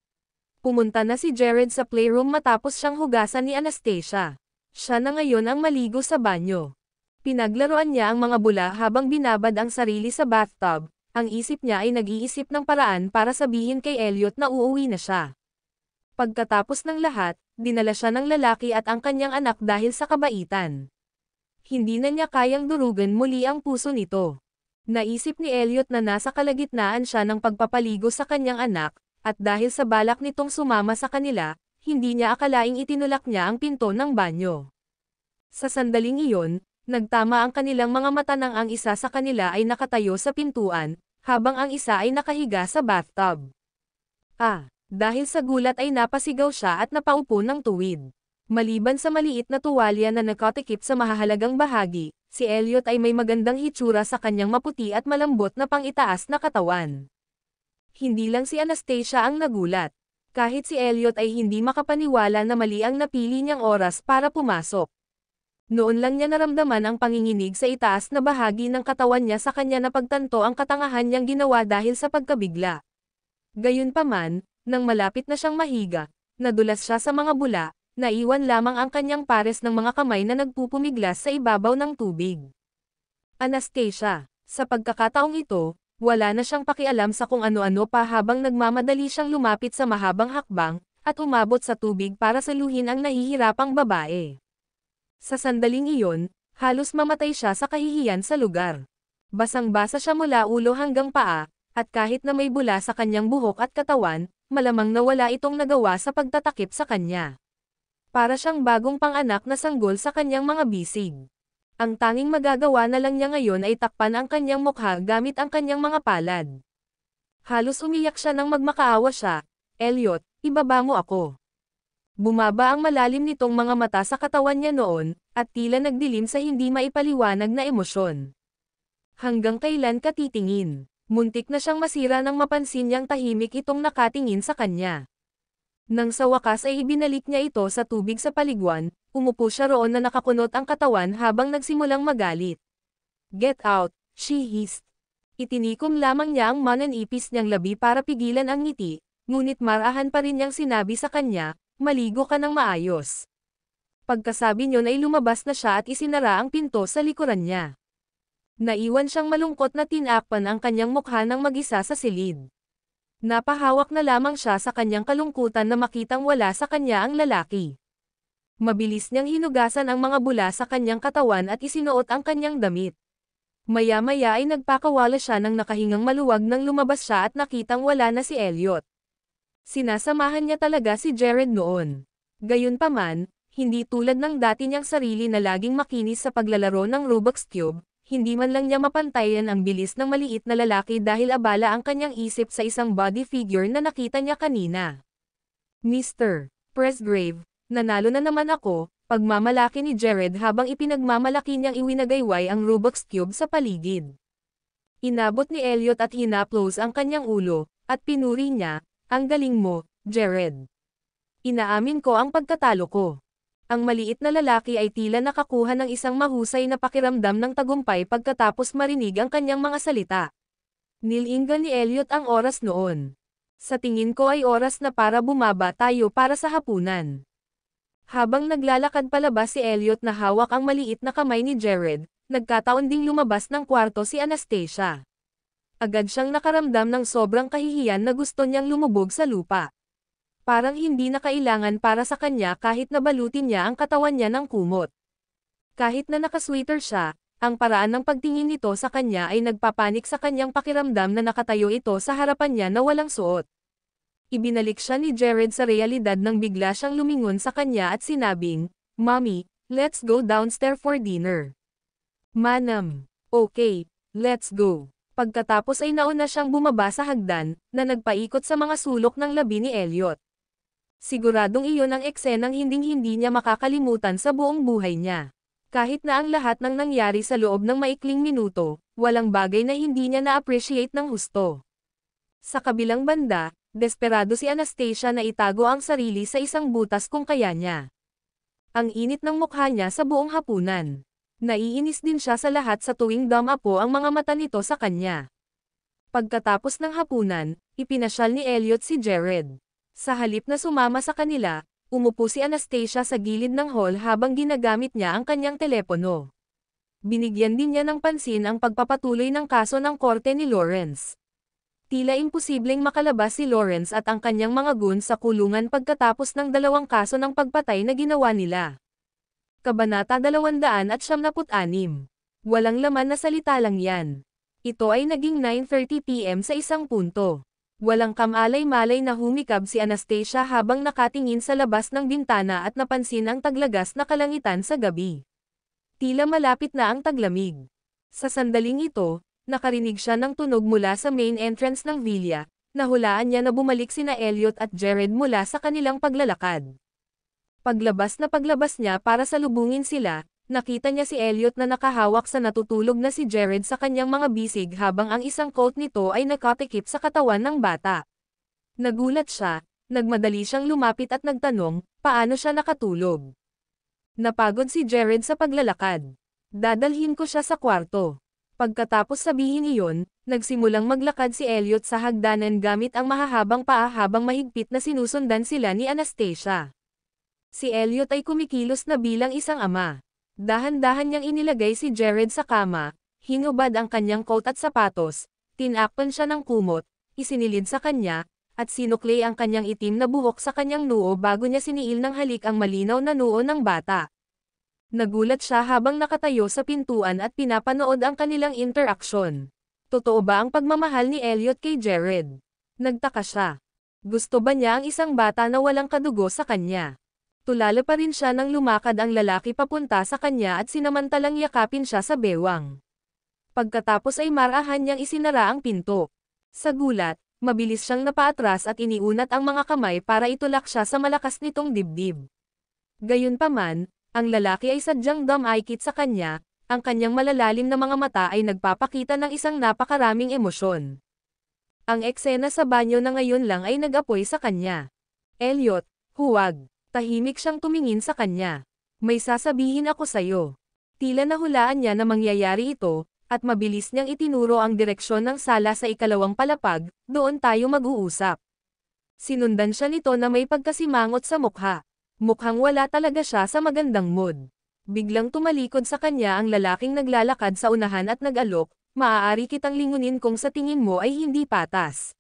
Pumunta na si Jared sa playroom matapos siyang hugasan ni Anastasia. Siya na ngayon ang maligo sa banyo. Pinaglaruan niya ang mga bula habang binabad ang sarili sa bathtub. Ang isip niya ay nag-iisip ng paraan para sabihin kay Elliot na uuwi na siya. Pagkatapos ng lahat, dinala siya ng lalaki at ang kanyang anak dahil sa kabaitan. Hindi na niya kayang durugan muli ang puso nito. Naisip ni Elliot na nasa kalagitnaan siya ng pagpapaligo sa kanyang anak, at dahil sa balak nitong sumama sa kanila, hindi niya akalaing itinulak niya ang pinto ng banyo. Sa sandaling iyon, nagtama ang kanilang mga mata nang ang isa sa kanila ay nakatayo sa pintuan, habang ang isa ay nakahiga sa bathtub. Dahil sa gulat ay napasigaw siya at napaupo ng tuwid. Maliban sa maliit na tuwalya na nakatikip sa mahahalagang bahagi, si Elliot ay may magandang hitsura sa kanyang maputi at malambot na pang-itaas na katawan. Hindi lang si Anastasia ang nagulat. Kahit si Elliot ay hindi makapaniwala na mali ang napili niyang oras para pumasok. Noon lang niya naramdaman ang panginginig sa itaas na bahagi ng katawan niya sa kanya na pagtanto ang katangahan niyang ginawa dahil sa pagkabigla. Gayunpaman, nang malapit na siyang mahiga, nadulas siya sa mga bula, naiwan lamang ang kanyang pares ng mga kamay na nagpupumiglas sa ibabaw ng tubig. Anastasia, sa pagkakataong ito, Wala na siyang pakialam sa kung ano-ano pa habang nagmamadali siyang lumapit sa mahabang hakbang, at umabot sa tubig para saluhin ang nahihirapang babae. Sa sandaling iyon, halos mamatay siya sa kahihiyan sa lugar. Basang-basa siya mula ulo hanggang paa, at kahit na may bula sa kanyang buhok at katawan, malamang na wala itong nagawa sa pagtatakip sa kanya. Para siyang bagong panganak na sanggol sa kanyang mga bisig. Ang tanging magagawa na lang niya ngayon ay takpan ang kanyang mukha gamit ang kanyang mga palad. Halos umiyak siya nang magmakaawa siya. Elliot, ibaba mo ako. Bumaba ang malalim nitong mga mata sa katawan niya noon, at tila nagdilim sa hindi maipaliwanag na emosyon. Hanggang kailan ka titingin? Muntik na siyang masira nang mapansin niyang tahimik itong nakatingin sa kanya. Nang sa wakas ay ibinalik niya ito sa tubig sa paliguan, umupo siya roon na nakakunot ang katawan habang nagsimulang magalit. Get out, she hissed. Itinikom lamang niya ang mananipis niyang labi para pigilan ang ngiti, ngunit marahan pa rin niyang sinabi sa kanya, maligo ka ng maayos. Pagkasabi niyon ay lumabas na siya at isinara ang pinto sa likuran niya. Naiwan siyang malungkot na tinakpan ang kanyang mukha ng mag-isa sa silid. Napahawak na lamang siya sa kanyang kalungkutan na makitang wala sa kanya ang lalaki. Mabilis niyang hinugasan ang mga bula sa kanyang katawan at isinuot ang kanyang damit. Maya-maya ay nagpakawala siya nang nakahingang maluwag nang lumabas siya at nakitang wala na si Elliot. Sinasamahan niya talaga si Jared noon. Gayunpaman, hindi tulad ng dati niyang sarili na laging makinis sa paglalaro ng Rubik's Cube, hindi man lang niya mapantayan ang bilis ng maliit na lalaki dahil abala ang kanyang isip sa isang body figure na nakita niya kanina. Mr. Presgrave, nanalo na naman ako, pagmamalaki ni Jared habang ipinagmamalaki niyang iwinagayway ang Rubik's Cube sa paligid. Inabot ni Elliot at hinaplos ang kanyang ulo, at pinuri niya, ang galing mo, Jared. Inaamin ko ang pagkatalo ko. Ang maliit na lalaki ay tila nakakuha ng isang mahusay na pakiramdam ng tagumpay pagkatapos marinig ang kanyang mga salita. Nilinggan ni Elliot ang oras noon. Sa tingin ko ay oras na para bumaba tayo para sa hapunan. Habang naglalakad palabas si Elliot na hawak ang maliit na kamay ni Jared, nagkataon ding lumabas ng kwarto si Anastasia. Agad siyang nakaramdam ng sobrang kahihiyan na gusto niyang lumubog sa lupa. Parang hindi na kailangan para sa kanya kahit nabalutin niya ang katawan niya ng kumot. Kahit na nakasweater siya, ang paraan ng pagtingin nito sa kanya ay nagpapanik sa kanyang pakiramdam na nakatayo ito sa harapan niya na walang suot. Ibinalik siya ni Jared sa realidad nang bigla siyang lumingon sa kanya at sinabing, Mommy, let's go downstairs for dinner. Manam, okay, let's go. Pagkatapos ay nauna siyang bumaba sa hagdan, na nagpaikot sa mga sulok ng labi ni Elliot. Siguradong iyon ang eksenang hinding-hindi niya makakalimutan sa buong buhay niya. Kahit na ang lahat ng nangyari sa loob ng maikling minuto, walang bagay na hindi niya na-appreciate ng husto. Sa kabilang banda, desperado si Anastasia na itago ang sarili sa isang butas kung kaya niya. Ang init ng mukha niya sa buong hapunan. Naiinis din siya sa lahat sa tuwing dumapo ang mga mata nito sa kanya. Pagkatapos ng hapunan, ipinasyal ni Elliot si Jared. Sa halip na sumama sa kanila, umupo si Anastasia sa gilid ng hall habang ginagamit niya ang kanyang telepono. Binigyan din niya ng pansin ang pagpapatuloy ng kaso ng korte ni Lawrence. Tila imposibleng makalabas si Lawrence at ang kanyang mga goons sa kulungan pagkatapos ng 2 kaso ng pagpatay na ginawa nila. Kabanata 276. Walang laman na salita lang yan. Ito ay naging 9:30 PM sa isang punto. Walang kamalay-malay na humikab si Anastasia habang nakatingin sa labas ng bintana at napansin ang taglagas na kalangitan sa gabi. Tila malapit na ang taglamig. Sa sandaling ito, nakarinig siya ng tunog mula sa main entrance ng villa, nahulaan niya na bumalik sina Elliot at Jared mula sa kanilang paglalakad. Paglabas niya para salubungin sila, nakita niya si Elliot na nakahawak sa natutulog na si Jared sa kanyang mga bisig habang ang isang coat nito ay nakatikip sa katawan ng bata. Nagulat siya, nagmadali siyang lumapit at nagtanong, paano siya nakatulog. Napagod si Jared sa paglalakad. Dadalhin ko siya sa kwarto. Pagkatapos sabihin iyon, nagsimulang maglakad si Elliot sa hagdanan gamit ang mahahabang paa habang mahigpit na sinusundan sila ni Anastasia. Si Elliot ay kumikilos na bilang isang ama. Dahan-dahan niyang inilagay si Jared sa kama, hinubad ang kanyang coat at sapatos, Tinakpan siya ng kumot, isinilid sa kanya, at sinukli ang kanyang itim na buhok sa kanyang noo bago niya siniil ng halik ang malinaw na noo ng bata. Nagulat siya habang nakatayo sa pintuan at pinapanood ang kanilang interaksyon. Totoo ba ang pagmamahal ni Elliot kay Jared? Nagtaka siya. Gusto ba niya ang isang bata na walang kadugo sa kanya? Tulala pa rin siya nang lumakad ang lalaki papunta sa kanya at sinamantalang yakapin siya sa bewang. Pagkatapos ay marahan niyang isinara ang pinto. Sa gulat, mabilis siyang napaatras at iniunat ang mga kamay para itulak siya sa malakas nitong dibdib. Gayunpaman, ang lalaki ay sadyang dumaikit sa kanya, ang kanyang malalalim na mga mata ay nagpapakita ng isang napakaraming emosyon. Ang eksena sa banyo na ngayon lang ay nag-apoy sa kanya. Elliot, huwag. Tahimik siyang tumingin sa kanya. May sasabihin ako sa'yo. Tila nahulaan niya na mangyayari ito, at mabilis niyang itinuro ang direksyon ng sala sa ikalawang palapag, doon tayo mag-uusap. Sinundan siya nito na may pagkasimangot sa mukha. Mukhang wala talaga siya sa magandang mood. Biglang tumalikod sa kanya ang lalaking naglalakad sa unahan at nag-alok, maaari kitang lingunin kung sa tingin mo ay hindi patas.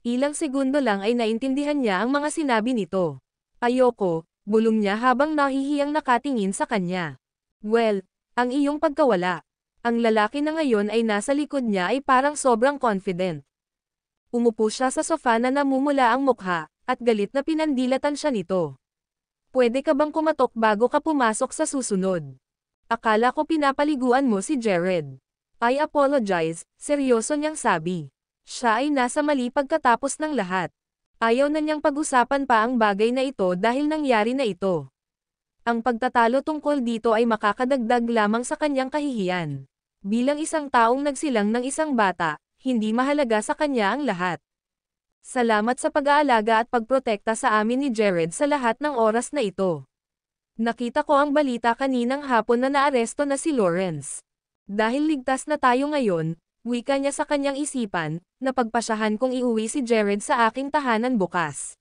Ilang segundo lang ay naintindihan niya ang mga sinabi nito. Ayoko, bulong niya habang nahihiyang nakatingin sa kanya. Well, ang iyong pagkawala. Ang lalaki na ngayon ay nasa likod niya ay parang sobrang confident. Umupo siya sa sofa na namumula ang mukha, at galit na pinandilatan siya nito. Pwede ka bang kumatok bago ka pumasok sa susunod? Akala ko pinapaliguan mo si Jared. I apologize, seryoso niyang sabi. Siya ay nasa mali pagkatapos ng lahat. Ayaw na niyang pag-usapan pa ang bagay na ito dahil nangyari na ito. Ang pagtatalo tungkol dito ay makakadagdag lamang sa kanyang kahihiyan. Bilang isang taong nagsilang ng isang bata, hindi mahalaga sa kanya ang lahat. Salamat sa pag-aalaga at pagprotekta sa amin ni Jared sa lahat ng oras na ito. Nakita ko ang balita kaninang hapon na naaresto na si Lawrence. Dahil ligtas na tayo ngayon, wika niya sa kanyang isipan, napagpasyahan kong iuwi si Jared sa aking tahanan bukas.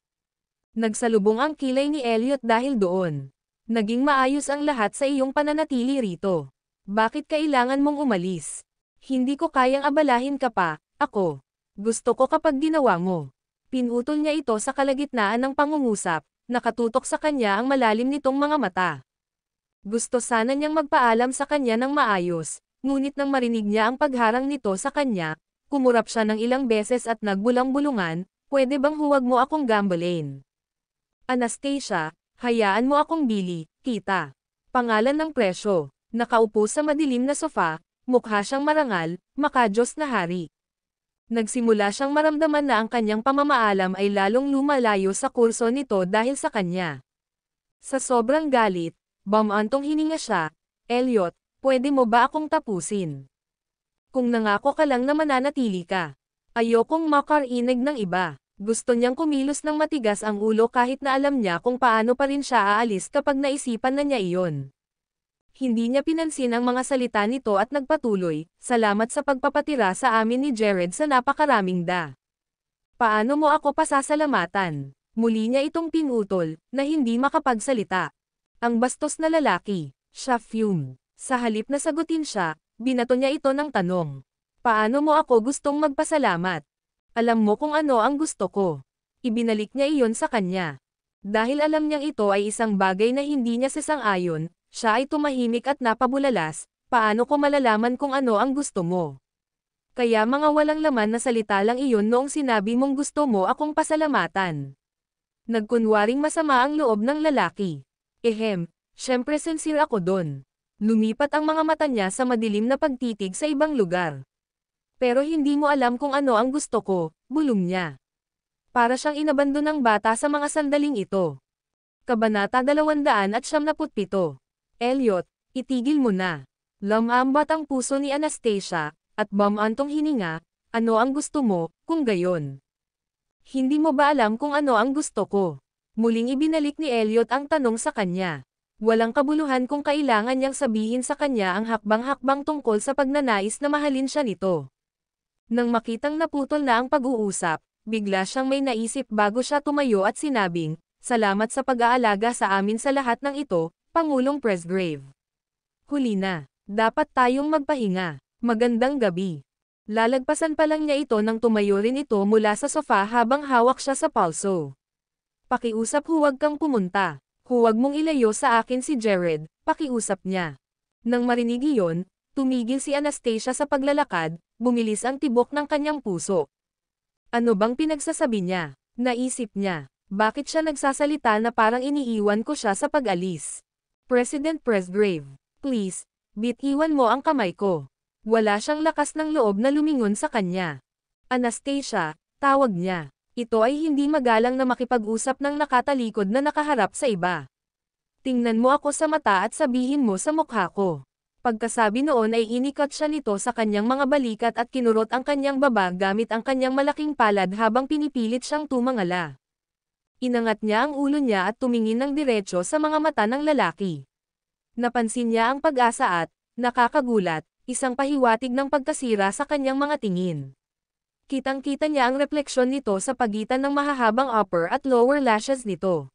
Nagsalubong ang kilay ni Elliot dahil doon. Naging maayos ang lahat sa iyong pananatili rito. Bakit kailangan mong umalis? Hindi ko kayang abalahin ka pa, ako. Gusto ko kapag ginawa mo. Pinutol niya ito sa kalagitnaan ng pangungusap, nakatutok sa kanya ang malalim nitong mga mata. Gusto sana niyang magpaalam sa kanya ng maayos, ngunit nang marinig niya ang pagharang nito sa kanya, kumurap siya ng ilang beses at nagbulang-bulungan, pwede bang huwag mo akong gambalain? Anastasia, hayaan mo akong bili, kita. Pangalan ng presyo. Nakaupo sa madilim na sofa, mukha siyang marangal, makadiyos na hari. Nagsimula siyang maramdaman na ang kanyang pamamaalam ay lalong lumalayo sa kurso nito dahil sa kanya. Sa sobrang galit, bumantong hininga siya, Elliot, pwede mo ba akong tapusin? Kung nangako ka lang na mananatili ka. Ayokong makarinig ng iba. Gusto niyang kumilos ng matigas ang ulo kahit na alam niya kung paano pa rin siya aalis kapag naisipan na niya iyon. Hindi niya pinansin ang mga salita nito at nagpatuloy, salamat sa pagpapatira sa amin ni Jared sa napakaraming da. Paano mo ako pasasalamatan? Muli niya itong pinutol, na hindi makapagsalita. Ang bastos na lalaki, siya fume. Sa halip na sagutin siya, binato niya ito ng tanong. Paano mo ako gustong magpasalamat? Alam mo kung ano ang gusto ko. Ibinalik niya iyon sa kanya. Dahil alam niyang ito ay isang bagay na hindi niya sasang-ayon, siya ay tumahimik at napabulalas, paano ko malalaman kung ano ang gusto mo? Kaya mga walang laman na salita lang iyon noong sinabi mong gusto mo akong pasalamatan. Nagkunwaring masama ang loob ng lalaki. Syempre sincere ako don. Lumipat ang mga mata niya sa madilim na pagtitig sa ibang lugar. Pero hindi mo alam kung ano ang gusto ko, bulong niya. Para siyang inabando ng bata sa mga sandaling ito. Kabanata 297. Elliot, itigil mo na. Lamambat ang puso ni Anastasia, at bumantong hininga, ano ang gusto mo, kung gayon? Hindi mo ba alam kung ano ang gusto ko? Muling ibinalik ni Elliot ang tanong sa kanya. Walang kabuluhan kung kailangan niyang sabihin sa kanya ang hakbang-hakbang tungkol sa pagnanais na mahalin siya nito. Nang makitang naputol na ang pag-uusap, bigla siyang may naisip bago siya tumayo at sinabing, salamat sa pag-aalaga sa amin sa lahat ng ito, Pangulong Presgrave. Huli na. Dapat tayong magpahinga. Magandang gabi. Lalagpasan pa lang niya ito nang tumayo rin ito mula sa sofa habang hawak siya sa palso. Pakiusap, huwag kang pumunta. Huwag mong ilayo sa akin si Jared, pakiusap niya. Nang marinig iyon, tumigil si Anastasia sa paglalakad, bumilis ang tibok ng kanyang puso. Ano bang pinagsasabi niya? Naisip niya. Bakit siya nagsasalita na parang iniiwan ko siya sa pag-alis? President Presgrave, please, bitiwan mo ang kamay ko. Wala siyang lakas ng loob na lumingon sa kanya. Anastasia, tawag niya. Ito ay hindi magalang na makipag-usap ng nakatalikod na nakaharap sa iba. Tingnan mo ako sa mata at sabihin mo sa mukha ko. Pagkasabi noon ay inikot siya nito sa kanyang mga balikat at kinurot ang kanyang baba gamit ang kanyang malaking palad habang pinipilit siyang tumangala. Inangat niya ang ulo niya at tumingin ng diretso sa mga mata ng lalaki. Napansin niya ang pag-asa at, nakakagulat, isang pahiwatig ng pagkasira sa kanyang mga tingin. Kitang-kita niya ang refleksyon nito sa pagitan ng mahahabang upper at lower lashes nito.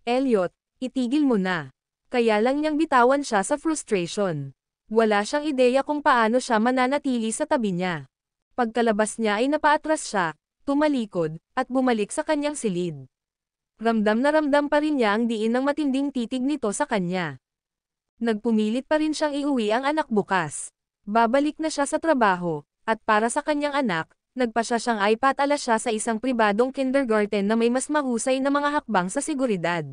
Elliot, itigil mo na. Kaya lang niyang bitawan siya sa frustration. Wala siyang ideya kung paano siya mananatili sa tabi niya. Pagkalabas niya ay napaatras siya, tumalikod, at bumalik sa kanyang silid. Ramdam na ramdam pa rin niya ang diin ng matinding titig nito sa kanya. Nagpumilit pa rin siyang iuwi ang anak bukas. Babalik na siya sa trabaho, at para sa kanyang anak, nagpasya siyang ipatala siya sa isang pribadong kindergarten na may mas mahusay na mga hakbang sa seguridad.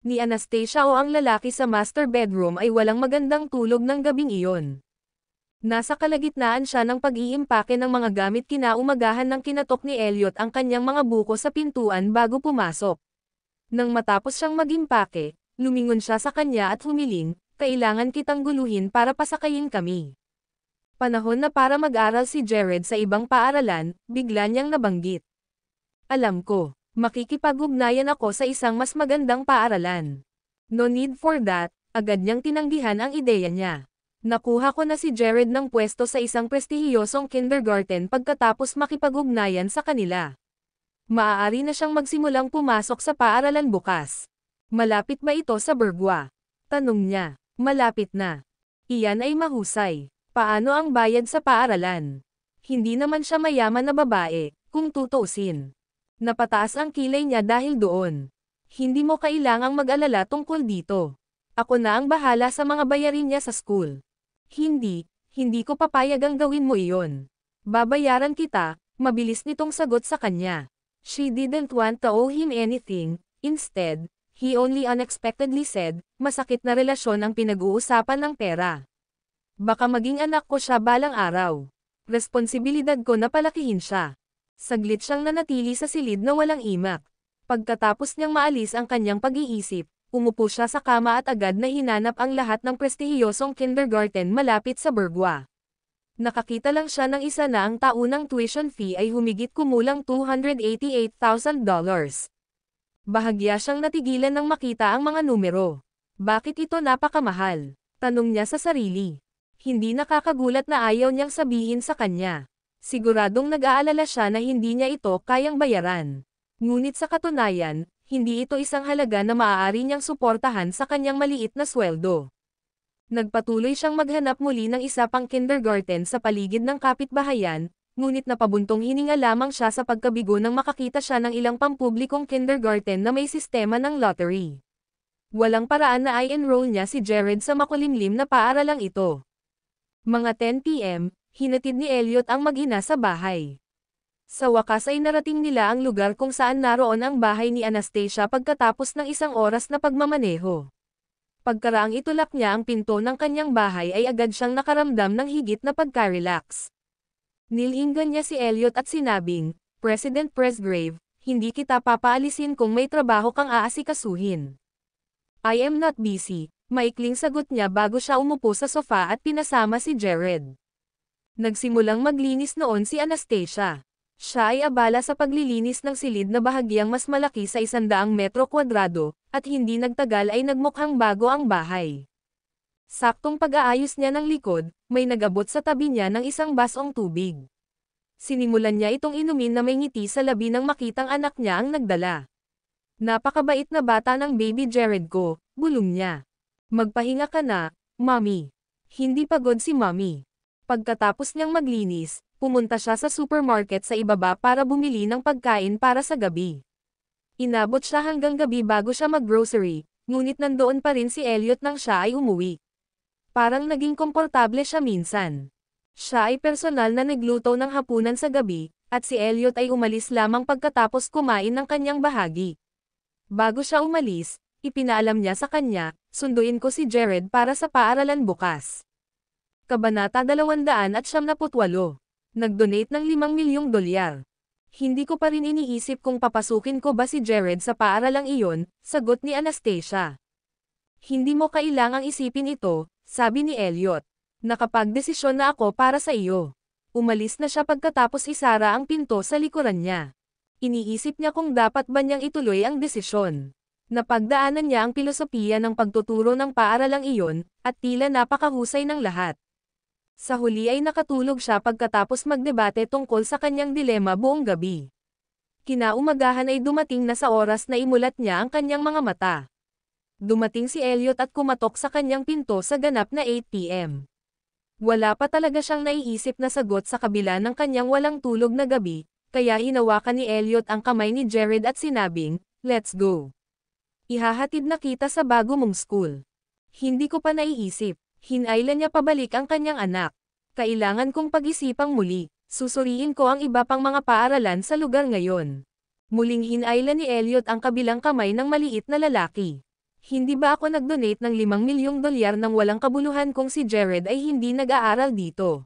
Ni Anastasia o ang lalaki sa master bedroom ay walang magandang tulog ng gabing iyon. Nasa kalagitnaan siya ng pag-iimpake ng mga gamit kinaumagahan ng kinatok ni Elliot ang kanyang mga buko sa pintuan bago pumasok. Nang matapos siyang mag-impake, lumingon siya sa kanya at humiling, kailangan kitang guluhin para pasakayin kami. Panahon na para mag-aral si Jared sa ibang paaralan, bigla niyang nabanggit. Alam ko, makikipag-ugnayan ako sa isang mas magandang paaralan. No need for that, agad niyang tinanggihan ang ideya niya. Nakuha ko na si Jared ng pwesto sa isang prestihiyosong kindergarten pagkatapos makipag-ugnayan sa kanila. Maaari na siyang magsimulang pumasok sa paaralan bukas. Malapit ba ito sa Burgwa? Tanong niya. Malapit na. Iyan ay mahusay. Paano ang bayad sa paaralan? Hindi naman siya mayaman na babae, kung tutuusin. Napataas ang kilay niya dahil doon. Hindi mo kailangang mag-alala tungkol dito. Ako na ang bahala sa mga bayarin niya sa school. Hindi ko papayagang gawin mo iyon. Babayaran kita, mabilis nitong sagot sa kanya. She didn't want to owe him anything, instead, he only unexpectedly said, masakit na relasyon ang pinag-uusapan ng pera. Baka maging anak ko siya balang araw. Responsibilidad ko na palakihin siya. Saglit siyang nanatili sa silid na walang imak. Pagkatapos niyang maalis ang kanyang pag-iisip, umupo siya sa kama at agad na hinanap ang lahat ng prestihiyosong kindergarten malapit sa Burgwa. Nakakita lang siya ng isa na ang taunang tuition fee ay humigit kumulang $288,000. Bahagya siyang natigilan nang makita ang mga numero. Bakit ito napakamahal? Tanong niya sa sarili. Hindi nakakagulat na ayaw niyang sabihin sa kanya. Siguradong nag-aalala siya na hindi niya ito kayang bayaran. Ngunit sa katunayan, hindi ito isang halaga na maaari niyang suportahan sa kanyang maliit na sweldo. Nagpatuloy siyang maghanap muli ng isa pang kindergarten sa paligid ng kapitbahayan, ngunit napabuntong hininga lamang siya sa pagkabigo nang makakita siya ng ilang pampublikong kindergarten na may sistema ng lottery. Walang paraan na i-enroll niya si Jared sa makulimlim na paaralang ito. Mga 10 p.m., hinatid ni Elliot ang mag-ina sa bahay. Sa wakas ay narating nila ang lugar kung saan naroon ang bahay ni Anastasia pagkatapos ng isang oras na pagmamaneho. Pagkaraang itulak niya ang pinto ng kanyang bahay ay agad siyang nakaramdam ng higit na pagka-relax. Nilinggan niya si Elliot at sinabing, President Presgrave, hindi kita papaalisin kung may trabaho kang aasikasuhin. I am not busy. Maikling sagot niya bago siya umupo sa sofa at pinasama si Jared. Nagsimulang maglinis noon si Anastasia. Siya ay abala sa paglilinis ng silid na bahagyang mas malaki sa 100 metro kwadrado, at hindi nagtagal ay nagmukhang bago ang bahay. Saktong pag-aayos niya ng likod, may nag-abot sa tabi niya ng isang basong tubig. Sinimulan niya itong inumin na may ngiti sa labi nang makitang anak niya ang nagdala. Napakabait na bata ng baby Jared ko, bulong niya. Magpahinga ka na, Mommy. Hindi pagod si Mommy. Pagkatapos niyang maglinis, pumunta siya sa supermarket sa ibaba para bumili ng pagkain para sa gabi. Inabot siya hanggang gabi bago siya mag-grocery, ngunit nandoon pa rin si Elliot nang siya ay umuwi. Parang naging komportable siya minsan. Siya ay personal na nagluto ng hapunan sa gabi, at si Elliot ay umalis lamang pagkatapos kumain ng kanyang bahagi. Bago siya umalis, ipinaalam niya sa kanya, sunduin ko si Jared para sa paaralan bukas. Kabanata 278. Nag-donate ng $5 milyong. Hindi ko pa rin iniisip kung papasukin ko ba si Jared sa paaralang iyon, sagot ni Anastasia. Hindi mo kailangang isipin ito, sabi ni Elliot. Nakapagdesisyon na ako para sa iyo. Umalis na siya pagkatapos isara ang pinto sa likuran niya. Iniisip niya kung dapat ba niyang ituloy ang desisyon. Napagdaanan niya ang pilosopiya ng pagtuturo ng paaralang iyon, at tila napakahusay ng lahat. Sa huli ay nakatulog siya pagkatapos magdebate tungkol sa kanyang dilema buong gabi. Kinaumagahan ay dumating na sa oras na imulat niya ang kanyang mga mata. Dumating si Elliot at kumatok sa kanyang pinto sa ganap na 8 p.m. Wala pa talaga siyang naiisip na sagot sa kabila ng kanyang walang tulog na gabi, kaya hinawakan ni Elliot ang kamay ni Jared at sinabing, "Let's go. Ihahatid na kita sa bago mong school." Hindi ko pa naiisip. Hinailan niya pabalik ang kanyang anak. Kailangan kong pag-isipang muli. Susuriin ko ang iba pang mga paaralan sa lugar ngayon. Muling hinailan ni Elliot ang kabilang kamay ng maliit na lalaki. Hindi ba ako nag-donate ng $5 milyong nang walang kabuluhan kung si Jared ay hindi nag-aaral dito?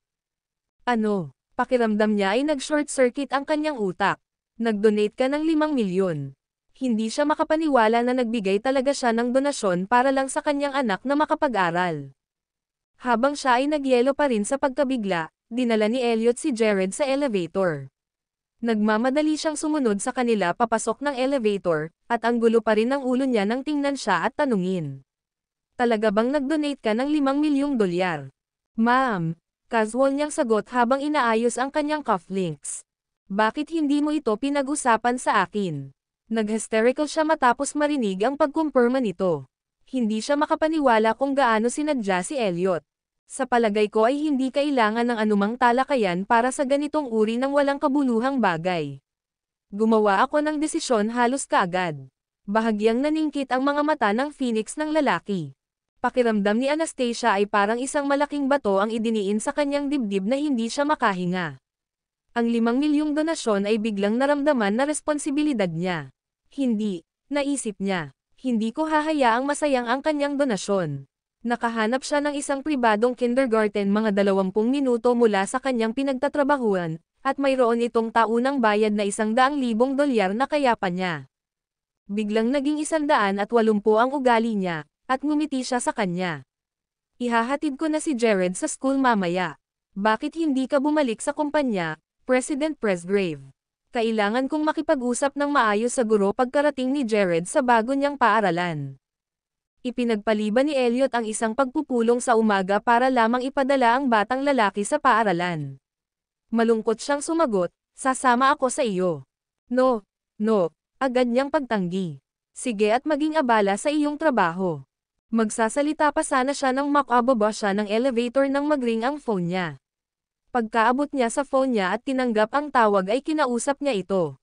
Ano? Pakiramdam niya ay nag-short circuit ang kanyang utak. Nag-donate ka ng $5 milyon. Hindi siya makapaniwala na nagbigay talaga siya ng donasyon para lang sa kanyang anak na makapag-aral. Habang siya ay nagyelo pa rin sa pagkabigla, dinala ni Elliot si Jared sa elevator. Nagmamadali siyang sumunod sa kanila papasok ng elevator, at ang gulo pa rin ng ulo niya nang tingnan siya at tanungin. Talaga bang nag-donate ka ng $5 milyong? Ma'am, casual niyang sagot habang inaayos ang kanyang cufflinks. Bakit hindi mo ito pinag-usapan sa akin? Nag-hysterical siya matapos marinig ang pagkumpirma nito. Hindi siya makapaniwala kung gaano sinadya si Elliot. Sa palagay ko ay hindi kailangan ng anumang talakayan para sa ganitong uri ng walang kabuluhang bagay. Gumawa ako ng desisyon halos kaagad. Bahagyang naningkit ang mga mata ng phoenix ng lalaki. Pakiramdam ni Anastasia ay parang isang malaking bato ang idiniin sa kanyang dibdib na hindi siya makahinga. Ang $5 milyong donasyon ay biglang naramdaman na responsibilidad niya. Hindi, naisip niya. Hindi ko hahayaang masayang ang kanyang donasyon. Nakahanap siya ng isang pribadong kindergarten mga 20 minuto mula sa kanyang pinagtatrabahuan, at mayroon itong taunang bayad na $100,000 na kayapa niya. Biglang naging 180 ang ugali niya, at ngumiti siya sa kanya. Ihahatid ko na si Jared sa school mamaya. Bakit hindi ka bumalik sa kumpanya, President Presgrave? Kailangan kong makipag-usap ng maayos sa guro pagkarating ni Jared sa bago niyang paaralan. Ipinagpaliban ni Elliot ang isang pagpupulong sa umaga para lamang ipadala ang batang lalaki sa paaralan. Malungkot siyang sumagot, "Sasama ako sa iyo." No, agad niyang pagtanggi. "Sige at maging abala sa iyong trabaho." Magsasalita pa sana siya nang makababa siya ng elevator nang mag-ring ang phone niya. Pagkaabot niya sa phone niya at tinanggap ang tawag ay kinausap niya ito.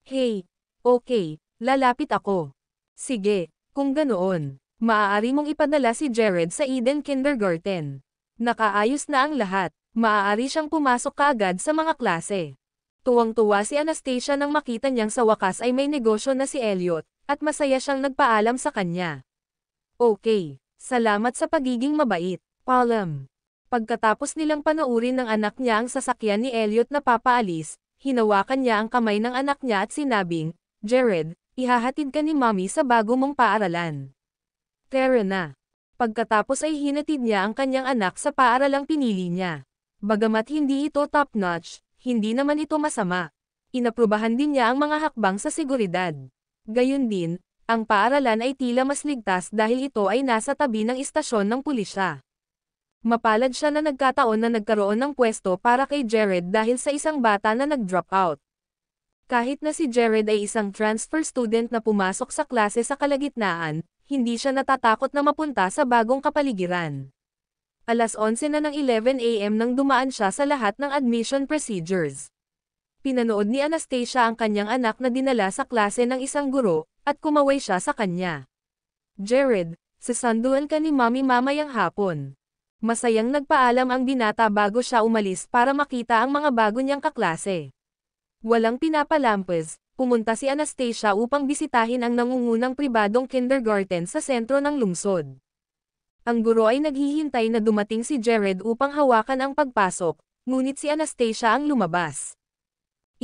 "Hey, okay, lalapit ako." "Sige, kung ganoon, maaari mong ipadala si Jared sa Eden Kindergarten. Nakaayos na ang lahat, maaari siyang pumasok kaagad sa mga klase." Tuwang-tuwa si Anastasia nang makita niyang sa wakas ay may negosyo na si Elliot, at masaya siyang nagpaalam sa kanya. "Okay, salamat sa pagiging mabait, Paalam." Pagkatapos nilang panoorin ng anak niya ang sasakyan ni Elliot na papaalis, hinawakan niya ang kamay ng anak niya at sinabing, "Jared, ihahatid ka ni Mommy sa bago mong paaralan." Tara na. Pagkatapos ay hinatid niya ang kanyang anak sa paaralang pinili niya. Bagamat hindi ito top-notch, hindi naman ito masama. Inaprubahan din niya ang mga hakbang sa seguridad. Gayun din, ang paaralan ay tila mas ligtas dahil ito ay nasa tabi ng istasyon ng pulisya. Mapalad siya na nagkataon na nagkaroon ng pwesto para kay Jared dahil sa isang bata na nag-drop out. Kahit na si Jared ay isang transfer student na pumasok sa klase sa kalagitnaan, hindi siya natatakot na mapunta sa bagong kapaligiran. Alas 11 na ng 11 AM nang dumaan siya sa lahat ng admission procedures. Pinanood ni Anastasia ang kanyang anak na dinala sa klase ng isang guro, at kumaway siya sa kanya. Jared, sasanduan ka ni Mommy mamayang hapon. Masayang nagpaalam ang binata bago siya umalis para makita ang mga bago niyang kaklase. Walang pinapalampas, pumunta si Anastasia upang bisitahin ang nangungunang pribadong kindergarten sa sentro ng lungsod. Ang guro ay naghihintay na dumating si Jared upang hawakan ang pagpasok, ngunit si Anastasia ang lumabas.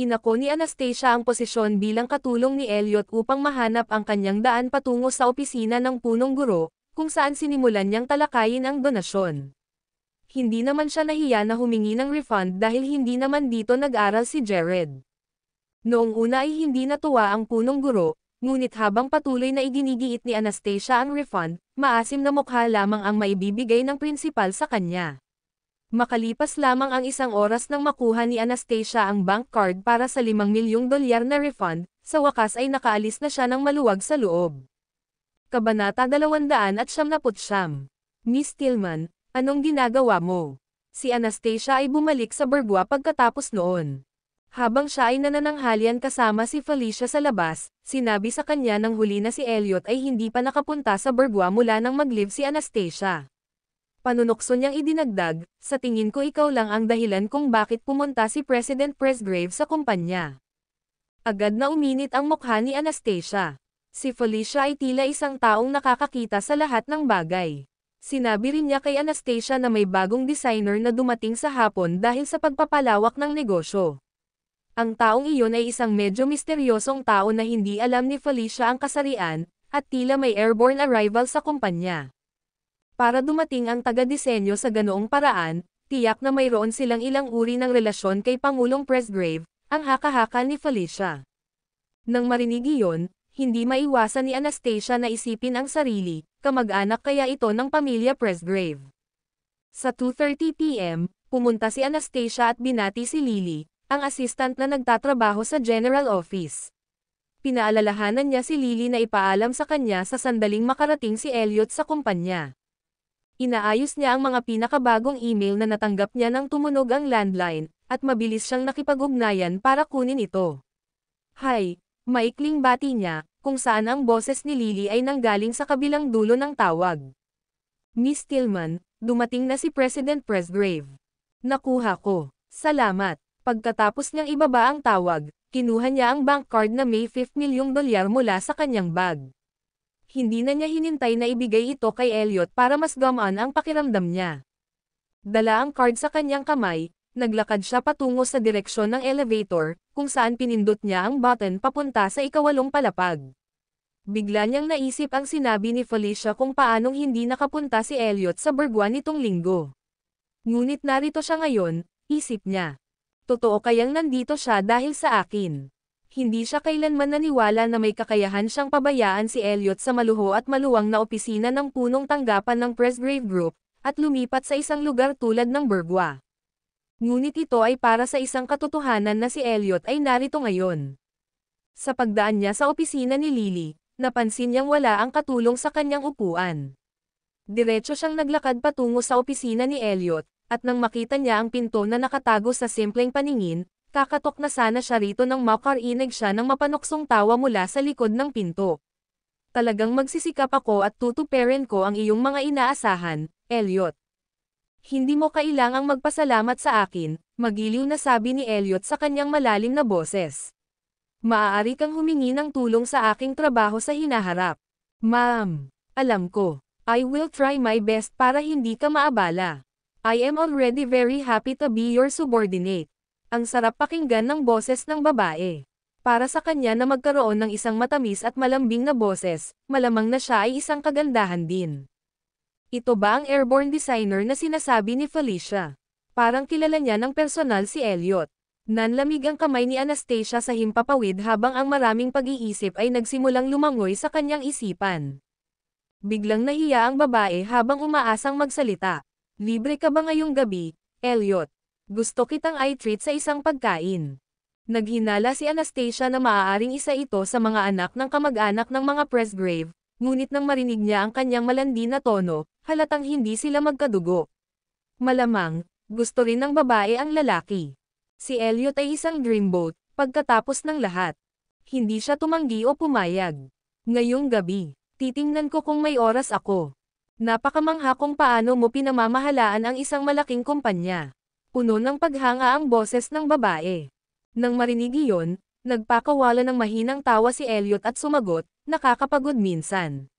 Inako ni Anastasia ang posisyon bilang katulong ni Elliot upang mahanap ang kanyang daan patungo sa opisina ng punong guro, kung saan sinimulan niyang talakayin ang donasyon. Hindi naman siya nahiya na humingi ng refund dahil hindi naman dito nag-aral si Jared. Noong una ay hindi natuwa ang punong guro, ngunit habang patuloy na iginigiit ni Anastasia ang refund, maasim na mukha lamang ang maibibigay ng prinsipal sa kanya. Makalipas lamang ang isang oras nang makuha ni Anastasia ang bank card para sa $5 milyong na refund, sa wakas ay nakaalis na siya ng maluwag sa loob. Kabanata 299. Miss Tillman, anong ginagawa mo? Si Anastasia ay bumalik sa Burgua pagkatapos noon. Habang siya ay nanananghalian kasama si Felicia sa labas, sinabi sa kanya nang huli na si Elliot ay hindi pa nakapunta sa Burgua mula nang mag-leave si Anastasia. Panunokso niyang idinagdag, sa tingin ko ikaw lang ang dahilan kung bakit pumunta si President Presgrave sa kumpanya. Agad na uminit ang mukha ni Anastasia. Si Felicia ay tila isang taong nakakakita sa lahat ng bagay. Sinabi rin niya kay Anastasia na may bagong designer na dumating sa hapon dahil sa pagpapalawak ng negosyo. Ang taong iyon ay isang medyo misteryosong tao na hindi alam ni Felicia ang kasarian, at tila may airborne arrival sa kumpanya. Para dumating ang taga-disenyo sa ganoong paraan, tiyak na mayroon silang ilang uri ng relasyon kay Pangulong Presgrave, ang haka-haka ni Felicia. Nang marinig iyon, hindi maiwasan ni Anastasia na isipin ang sarili, kamag-anak kaya ito ng pamilya Presgrave. Sa 2:30 PM, pumunta si Anastasia at binati si Lily, ang assistant na nagtatrabaho sa General Office. Pinaalalahanan niya si Lily na ipaalam sa kanya sa sandaling makarating si Elliot sa kumpanya. Inaayos niya ang mga pinakabagong email na natanggap niya nang tumunog ang landline, at mabilis siyang nakipag-ugnayan para kunin ito. Hi, maikling bati niya, kung saan ang boses ni Lily ay nanggaling sa kabilang dulo ng tawag. Miss Tillman, dumating na si President Presgrave. Nakuha ko. Salamat. Pagkatapos niyang ibaba ang tawag, kinuha niya ang bank card na may $5 milyong mula sa kanyang bag. Hindi na niya hinintay na ibigay ito kay Elliot para mas gumaan ang pakiramdam niya. Dala ang card sa kanyang kamay, naglakad siya patungo sa direksyon ng elevator, kung saan pinindot niya ang button papunta sa ika-8 palapag. Bigla niyang naisip ang sinabi ni Felicia kung paanong hindi nakapunta si Elliot sa Burgua nitong linggo. Ngunit narito siya ngayon, isip niya. Totoo kayang nandito siya dahil sa akin. Hindi siya kailanman naniwala na may kakayahan siyang pabayaan si Elliot sa maluho at maluwang na opisina ng punong tanggapan ng Presgrave Group, at lumipat sa isang lugar tulad ng Burgua. Ngunit ito ay para sa isang katotohanan na si Elliot ay narito ngayon. Sa pagdaan niya sa opisina ni Lily, napansin niyang wala ang katulong sa kanyang upuan. Diretso siyang naglakad patungo sa opisina ni Elliot, at nang makita niya ang pinto na nakatago sa simpleng paningin, kakatok na sana siya rito nang makarinig siya ng mapanoksong tawa mula sa likod ng pinto. Talagang magsisikap ako at tutuperin ko ang iyong mga inaasahan, Elliot. Hindi mo kailangang magpasalamat sa akin, magiliw na sabi ni Elliot sa kanyang malalim na boses. Maaari kang humingi ng tulong sa aking trabaho sa hinaharap. Ma'am, alam ko. I will try my best para hindi ka maabala. I am already very happy to be your subordinate. Ang sarap pakinggan ng boses ng babae. Para sa kanya na magkaroon ng isang matamis at malambing na boses, malamang na siya ay isang kagandahan din. Ito ba ang airborne designer na sinasabi ni Felicia? Parang kilala niya ng personal si Elliot. Nanlamig ang kamay ni Anastasia sa himpapawid habang ang maraming pag-iisip ay nagsimulang lumangoy sa kanyang isipan. Biglang nahiya ang babae habang umaasang magsalita. Libre ka ba ngayong gabi, Elliot? Gusto kitang i-treat sa isang pagkain. Naghinala si Anastasia na maaaring isa ito sa mga anak ng kamag-anak ng mga Presgrave, ngunit nang marinig niya ang kanyang malandi na tono, halatang hindi sila magkadugo. Malamang, gusto rin ng babae ang lalaki. Si Elliot ay isang dreamboat, pagkatapos ng lahat. Hindi siya tumanggi o pumayag. Ngayong gabi, titingnan ko kung may oras ako. Napakamangha kung paano mo pinamamahalaan ang isang malaking kumpanya. Puno ng paghanga ang boses ng babae. Nang marinig iyon, nagpakawala ng mahinang tawa si Elliot at sumagot, nakakapagod minsan.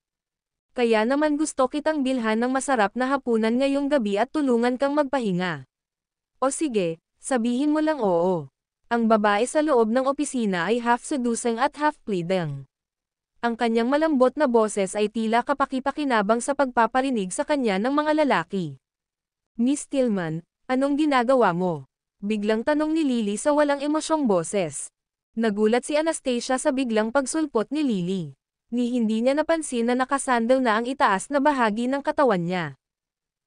Kaya naman gusto kitang bilhan ng masarap na hapunan ngayong gabi at tulungan kang magpahinga. O sige, sabihin mo lang oo. Ang babae sa loob ng opisina ay half seducing at half pleading. Ang kanyang malambot na boses ay tila kapaki-pakinabang sa pagpaparinig sa kanya ng mga lalaki. Miss Tillman, anong ginagawa mo? Biglang tanong ni Lily sa walang emosyong boses. Nagulat si Anastasia sa biglang pagsulpot ni Lily. Ni hindi niya napansin na nakasandal na ang itaas na bahagi ng katawan niya.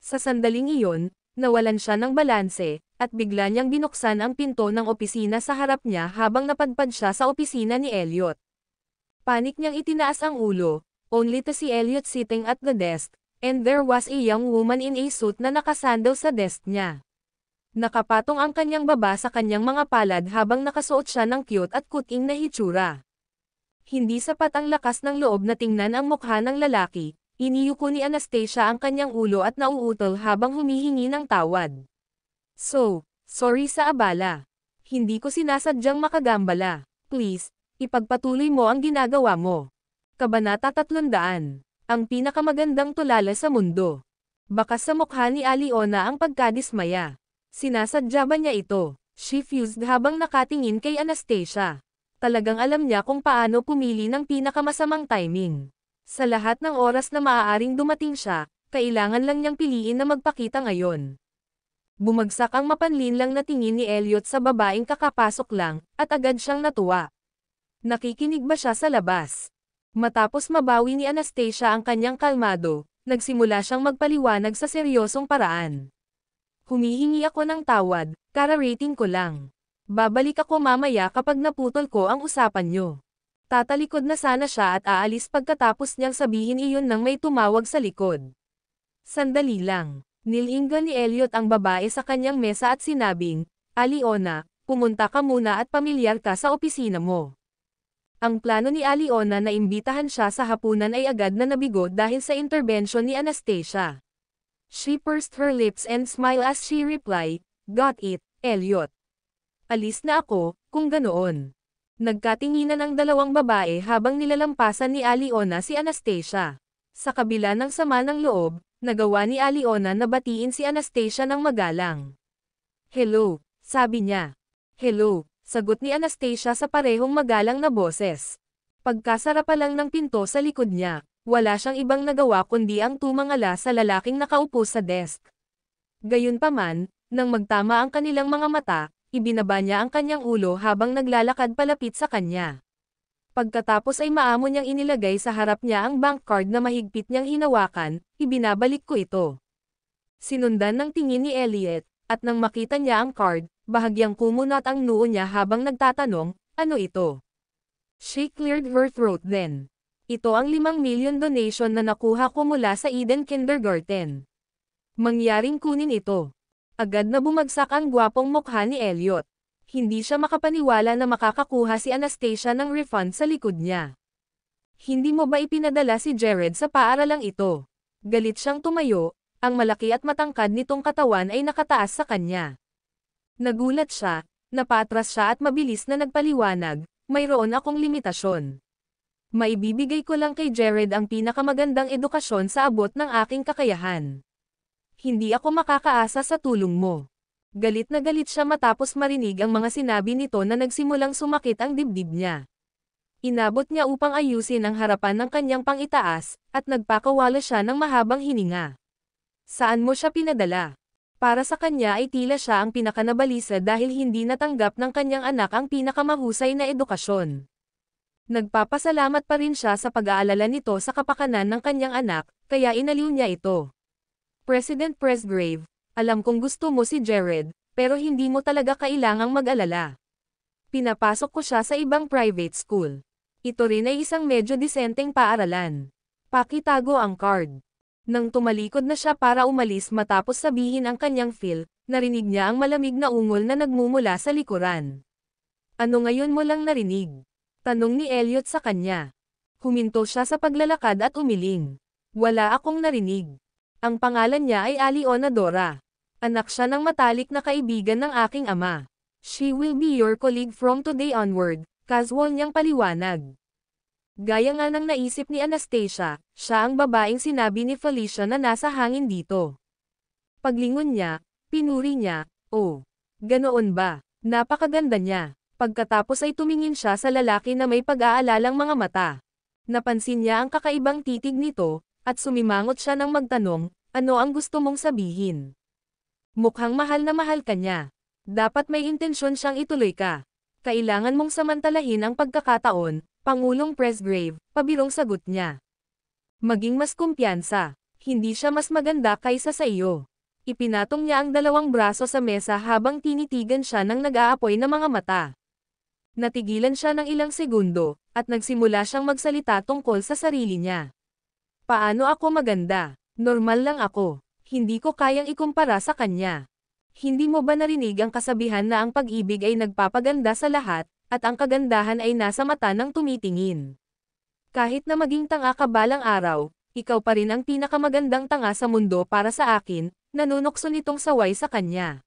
Sa sandaling iyon, nawalan siya ng balanse, at bigla niyang binuksan ang pinto ng opisina sa harap niya habang napadpad siya sa opisina ni Elliot. Panik niyang itinaas ang ulo, only to see Elliot sitting at the desk, and there was a young woman in a suit na nakasandal sa desk niya. Nakapatong ang kanyang baba sa kanyang mga palad habang nakasuot siya ng cute at kuting na hitsura. Hindi sapat ang lakas ng loob na tingnan ang mukha ng lalaki, iniyuko ni Anastasia ang kanyang ulo at nauutol habang humihingi ng tawad. So, sorry sa abala. Hindi ko sinasadyang makagambala. Please, ipagpatuloy mo ang ginagawa mo. Kabanata 300. Ang pinakamagandang tulala sa mundo. Bakas sa mukha ni Aliona ang pagkadismaya. Sinasadya ba niya ito? She fused habang nakatingin kay Anastasia. Talagang alam niya kung paano pumili ng pinakamasamang timing. Sa lahat ng oras na maaaring dumating siya, kailangan lang niyang piliin na magpakita ngayon. Bumagsak ang mapanlinlang na tingin ni Elliot sa babaeng kakapasok lang, at agad siyang natuwa. Nakikinig ba siya sa labas? Matapos mabawi ni Anastasia ang kanyang kalmado, nagsimula siyang magpaliwanag sa seryosong paraan. Humihingi ako ng tawad, kararating ko lang. Babalik ako mamaya kapag naputol ko ang usapan nyo. Tatalikod na sana siya at aalis pagkatapos niyang sabihin iyon nang may tumawag sa likod. Sandali lang. Nilinggan ni Elliot ang babae sa kanyang mesa at sinabing, Aliona, pumunta ka muna at pamilyar ka sa opisina mo. Ang plano ni Aliona na imbitahan siya sa hapunan ay agad na nabigo dahil sa intervention ni Anastasia. She pursed her lips and smiled as she replied, Got it, Elliot. Alis na ako, kung ganoon. Nagkatinginan ang dalawang babae habang nilalampasan ni Aliona si Anastasia. Sa kabila ng sama ng loob, nagawa ni Aliona na batiin si Anastasia ng magalang. Hello, sabi niya. Hello, sagot ni Anastasia sa parehong magalang na boses. Pagkasara pa lang ng pinto sa likod niya, wala siyang ibang nagawa kundi ang tumangala sa lalaking nakaupo sa desk. Gayunpaman, nang magtama ang kanilang mga mata, ibinaba niya ang kanyang ulo habang naglalakad palapit sa kanya. Pagkatapos ay maamo niyang inilagay sa harap niya ang bank card na mahigpit niyang hinawakan, ibinabalik ko ito. Sinundan ng tingin ni Elliot, at nang makita niya ang card, bahagyang kumunat ang noo niya habang nagtatanong, ano ito? She cleared her throat then. Ito ang 5 million donation na nakuha ko mula sa Eden Kindergarten. Mangyaring kunin ito. Agad na bumagsak ang gwapong mukha ni Elliot. Hindi siya makapaniwala na makakakuha si Anastasia ng refund sa likod niya. Hindi mo ba ipinadala si Jared sa paaralang ito? Galit siyang tumayo, ang malaki at matangkad nitong katawan ay nakataas sa kanya. Nagulat siya, napatras siya at mabilis na nagpaliwanag, mayroon akong limitasyon. Maibibigay ko lang kay Jared ang pinakamagandang edukasyon sa abot ng aking kakayahan. Hindi ako makakaasa sa tulong mo. Galit na galit siya matapos marinig ang mga sinabi nito na nagsimulang sumakit ang dibdib niya. Inabot niya upang ayusin ang harapan ng kanyang pangitaas, at nagpakawala siya ng mahabang hininga. Saan mo siya pinadala? Para sa kanya ay tila siya ang pinakanabalisa dahil hindi natanggap ng kanyang anak ang pinakamahusay na edukasyon. Nagpapasalamat pa rin siya sa pag-aalala nito sa kapakanan ng kanyang anak, kaya inaliw niya ito. President Presgrave, alam kong gusto mo si Jared, pero hindi mo talaga kailangang mag-alala. Pinapasok ko siya sa ibang private school. Ito rin ay isang medyo disenteng paaralan. Pakitago ang card. Nang tumalikod na siya para umalis matapos sabihin ang kanyang feel, narinig niya ang malamig na ungol na nagmumula sa likuran. Ano ngayon mo lang narinig? Tanong ni Elliot sa kanya. Huminto siya sa paglalakad at umiling. Wala akong narinig. Ang pangalan niya ay Aliona Dora. Anak siya ng matalik na kaibigan ng aking ama. She will be your colleague from today onward, casual niyang paliwanag. Gaya nga ng naisip ni Anastasia, siya ang babaeng sinabi ni Felicia na nasa hangin dito. Paglingon niya, pinuri niya, oh, ganoon ba? Napakaganda niya. Pagkatapos ay tumingin siya sa lalaki na may pag-aalalang mga mata. Napansin niya ang kakaibang titig nito, at sumimangot siya nang magtanong, ano ang gusto mong sabihin? Mukhang mahal na mahal ka niya. Dapat may intensyon siyang ituloy ka. Kailangan mong samantalahin ang pagkakataon, Pangulong Presgrave, pabirong sagot niya. Maging mas kumpiyansa. Hindi siya mas maganda kaysa sa iyo. Ipinatong niya ang dalawang braso sa mesa habang tinitigan siya ng nag-aapoy na mga mata. Natigilan siya ng ilang segundo, at nagsimula siyang magsalita tungkol sa sarili niya. Paano ako maganda? Normal lang ako. Hindi ko kayang ikumpara sa kanya. Hindi mo ba narinig ang kasabihan na ang pag-ibig ay nagpapaganda sa lahat, at ang kagandahan ay nasa mata ng tumitingin? Kahit na maging tanga ka balang araw, ikaw pa rin ang pinakamagandang tanga sa mundo para sa akin, nanunokso nitong saway sa kanya.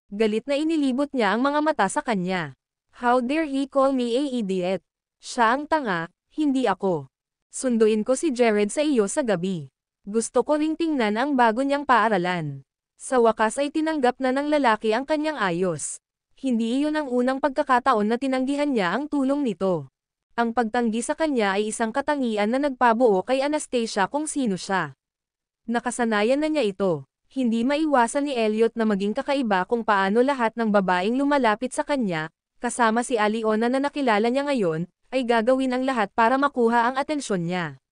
Galit na inilibot niya ang mga mata sa kanya. How dare he call me a idiot? Siya ang tanga, hindi ako. Sunduin ko si Jared sa iyo sa gabi. Gusto ko ring tingnan ang bago niyang paaralan. Sa wakas ay tinanggap na ng lalaki ang kanyang ayos. Hindi iyon ang unang pagkakataon na tinanggihan niya ang tulong nito. Ang pagtanggi sa kanya ay isang katangian na nagpabuo kay Anastasia kung sino siya. Nakasanayan na niya ito. Hindi maiwasan ni Elliot na maging kakaiba kung paano lahat ng babaeng lumalapit sa kanya, kasama si Aliona na nakilala niya ngayon, ay gagawin ang lahat para makuha ang atensyon niya.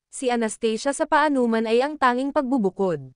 Si Anastasia sa paanuman ay ang tanging pagbubukod.